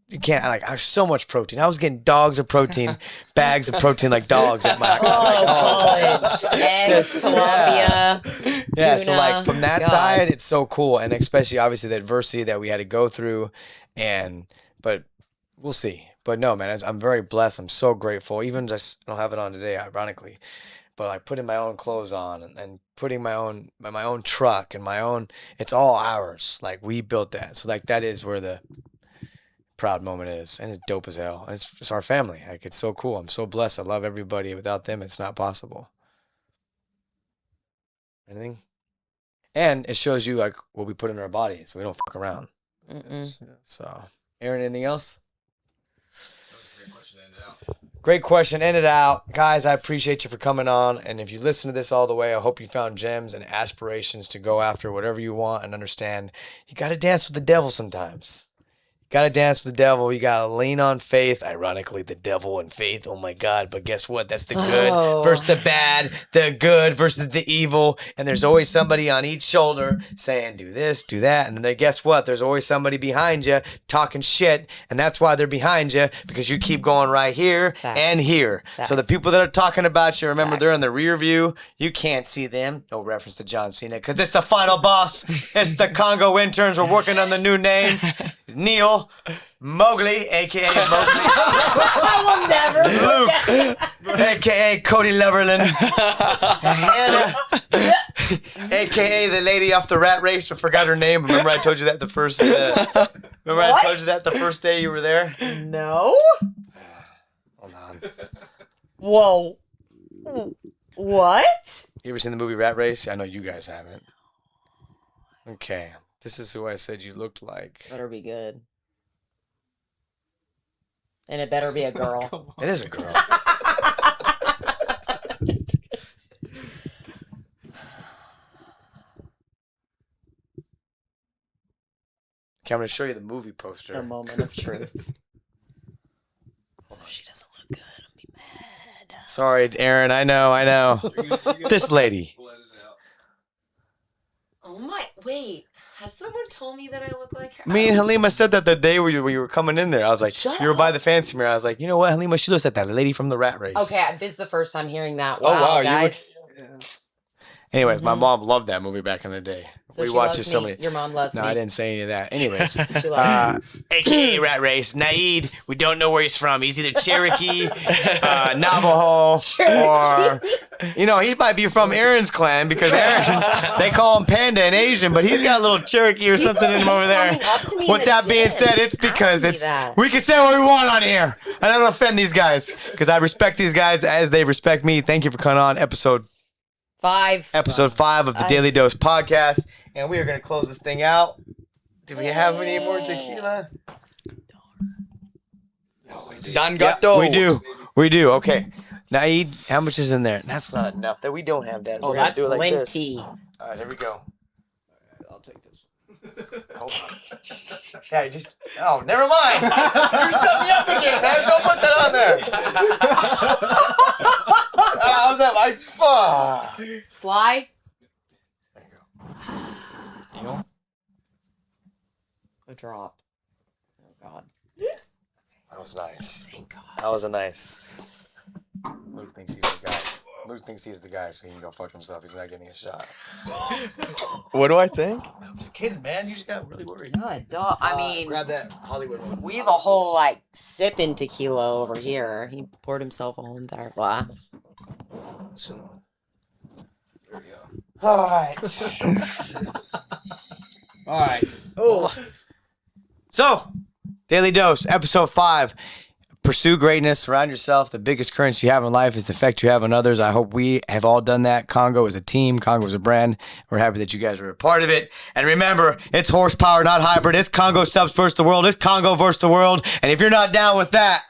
Speaker 3: you can't, I have so much protein. I was getting dogs of protein, bags of protein like dogs at my
Speaker 4: College. Eggs, tilapia,
Speaker 3: Yeah, so
Speaker 4: tuna.
Speaker 3: like from that
Speaker 4: God.
Speaker 3: side, it's so cool. And especially obviously the adversity that we had to go through. But we'll see. But no, man, I'm very blessed. I'm so grateful. Even just, I don't have it on today, ironically. But like putting my own clothes on and putting my own truck and my own, it's all ours. Like we built that. So like that is where the proud moment is. And it's dope as hell. And it's our family. Like it's so cool. I'm so blessed. I love everybody. Without them, it's not possible. Anything? And it shows you like what we put in our bodies. We don't fuck around.
Speaker 4: Mm-mm.
Speaker 3: So, Aaron, anything else? Great question. End it out. Guys, I appreciate you for coming on. And if you listen to this all the way, I hope you found gems and aspirations to go after whatever you want and understand you got to dance with the devil sometimes. Got to dance with the devil. You got to lean on faith. Ironically, the devil and faith. Oh my God. But guess what? That's the good versus the bad, the good versus the evil. And there's always somebody on each shoulder saying, do this, do that. And then guess what? There's always somebody behind you talking shit. And that's why they're behind you, because you keep going right here and here. So the people that are talking about you, remember, they're in the rear view. You can't see them. No reference to John Cena, because it's the final boss. It's the Congo interns. We're working on the new names. Neil, Mowgli, a.k.a. Mowgli.
Speaker 4: I will never.
Speaker 3: Luke, a.k.a. Cody Leverland. Hannah, a.k.a. the lady off the rat race. I forgot her name. Remember I told you that the first I told you that the first day you were there?
Speaker 4: No.
Speaker 3: Hold on.
Speaker 4: Whoa. What?
Speaker 3: You ever seen the movie Rat Race? I know you guys haven't. Okay. This is who I said you looked like.
Speaker 4: Better be good. And it better be a girl.
Speaker 3: It is a girl. Okay, I'm going to show you the movie poster.
Speaker 4: The moment of truth. So if she doesn't look good, I'll be mad.
Speaker 3: Sorry, Aaron. I know. This lady.
Speaker 4: Oh my, wait. Has someone told me that I look like her?
Speaker 3: Me and Halima said that the day when you were coming in there. I was like, you were by the fancy mirror. I was like, you know what, Halima? She looks like that lady from the Rat Race.
Speaker 4: Okay, this is the first time hearing that.
Speaker 3: Oh, wow,
Speaker 4: Wow,
Speaker 3: you
Speaker 4: guys.
Speaker 3: Anyways, my mom loved that movie back in the day.
Speaker 4: So
Speaker 3: we
Speaker 4: she
Speaker 3: watched
Speaker 4: loves
Speaker 3: it so
Speaker 4: me.
Speaker 3: many.
Speaker 4: Your mom loves
Speaker 3: No,
Speaker 4: me.
Speaker 3: I didn't say any of that. Anyways,
Speaker 4: She loves me.
Speaker 3: AKA Rat Race, Naeed. We don't know where he's from. He's either Cherokee, Navajo, or he might be from Aaron's clan because Aaron, they call him Panda in Asian, but he's got a little Cherokee or something in him over there.
Speaker 4: coming up to me in
Speaker 3: With
Speaker 4: the
Speaker 3: that being
Speaker 4: gym,
Speaker 3: said, it's because
Speaker 4: asking me that.
Speaker 3: we can say what we want on here, and I don't offend these guys because I respect these guys as they respect me. Thank you for coming on episode
Speaker 4: 5.
Speaker 3: of the Daily Dose podcast. And we are going to close this thing out. Do we have any more tequila?
Speaker 5: Don Gato.
Speaker 3: We do. Okay. Naeed, how much is in there? That's not enough. That we don't have that.
Speaker 4: Oh,
Speaker 3: We're gonna
Speaker 4: that's
Speaker 3: do it like this.
Speaker 4: plenty.
Speaker 3: All right, here we go.
Speaker 6: I'll take this.
Speaker 3: Hold on. Yeah, never mind. You set me up again, man. Don't put that on there. How's that? My fuck.
Speaker 4: Sly. A drop. Oh God.
Speaker 3: That was nice.
Speaker 4: Thank God.
Speaker 3: That was a nice. Luke thinks he's the guy. Luke thinks he's the guy, so he can go fuck himself. He's not getting a shot.
Speaker 5: What do I think?
Speaker 3: I'm just kidding, man. You just got really worried.
Speaker 4: God, dog. I mean,
Speaker 3: grab that Hollywood one.
Speaker 4: we have a whole sipping tequila over here. He poured himself a whole entire glass.
Speaker 3: All right. All right.
Speaker 4: Oh,
Speaker 3: So, Daily Dose, episode 5. Pursue greatness. Surround yourself. The biggest currency you have in life is the effect you have on others. I hope we have all done that. Congo is a team. Congo is a brand. We're happy that you guys are a part of it. And remember, it's horsepower, not hybrid. It's Congo subs versus the world. It's Congo versus the world. And if you're not down with that,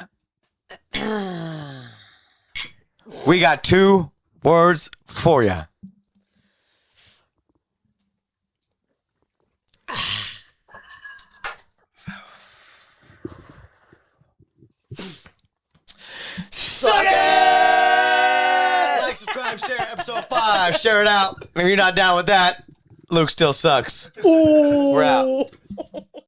Speaker 3: we got 2 words for you. Suck it! Like, subscribe, share episode 5. Share it out. If you're not down with that, Luke still sucks. We're out.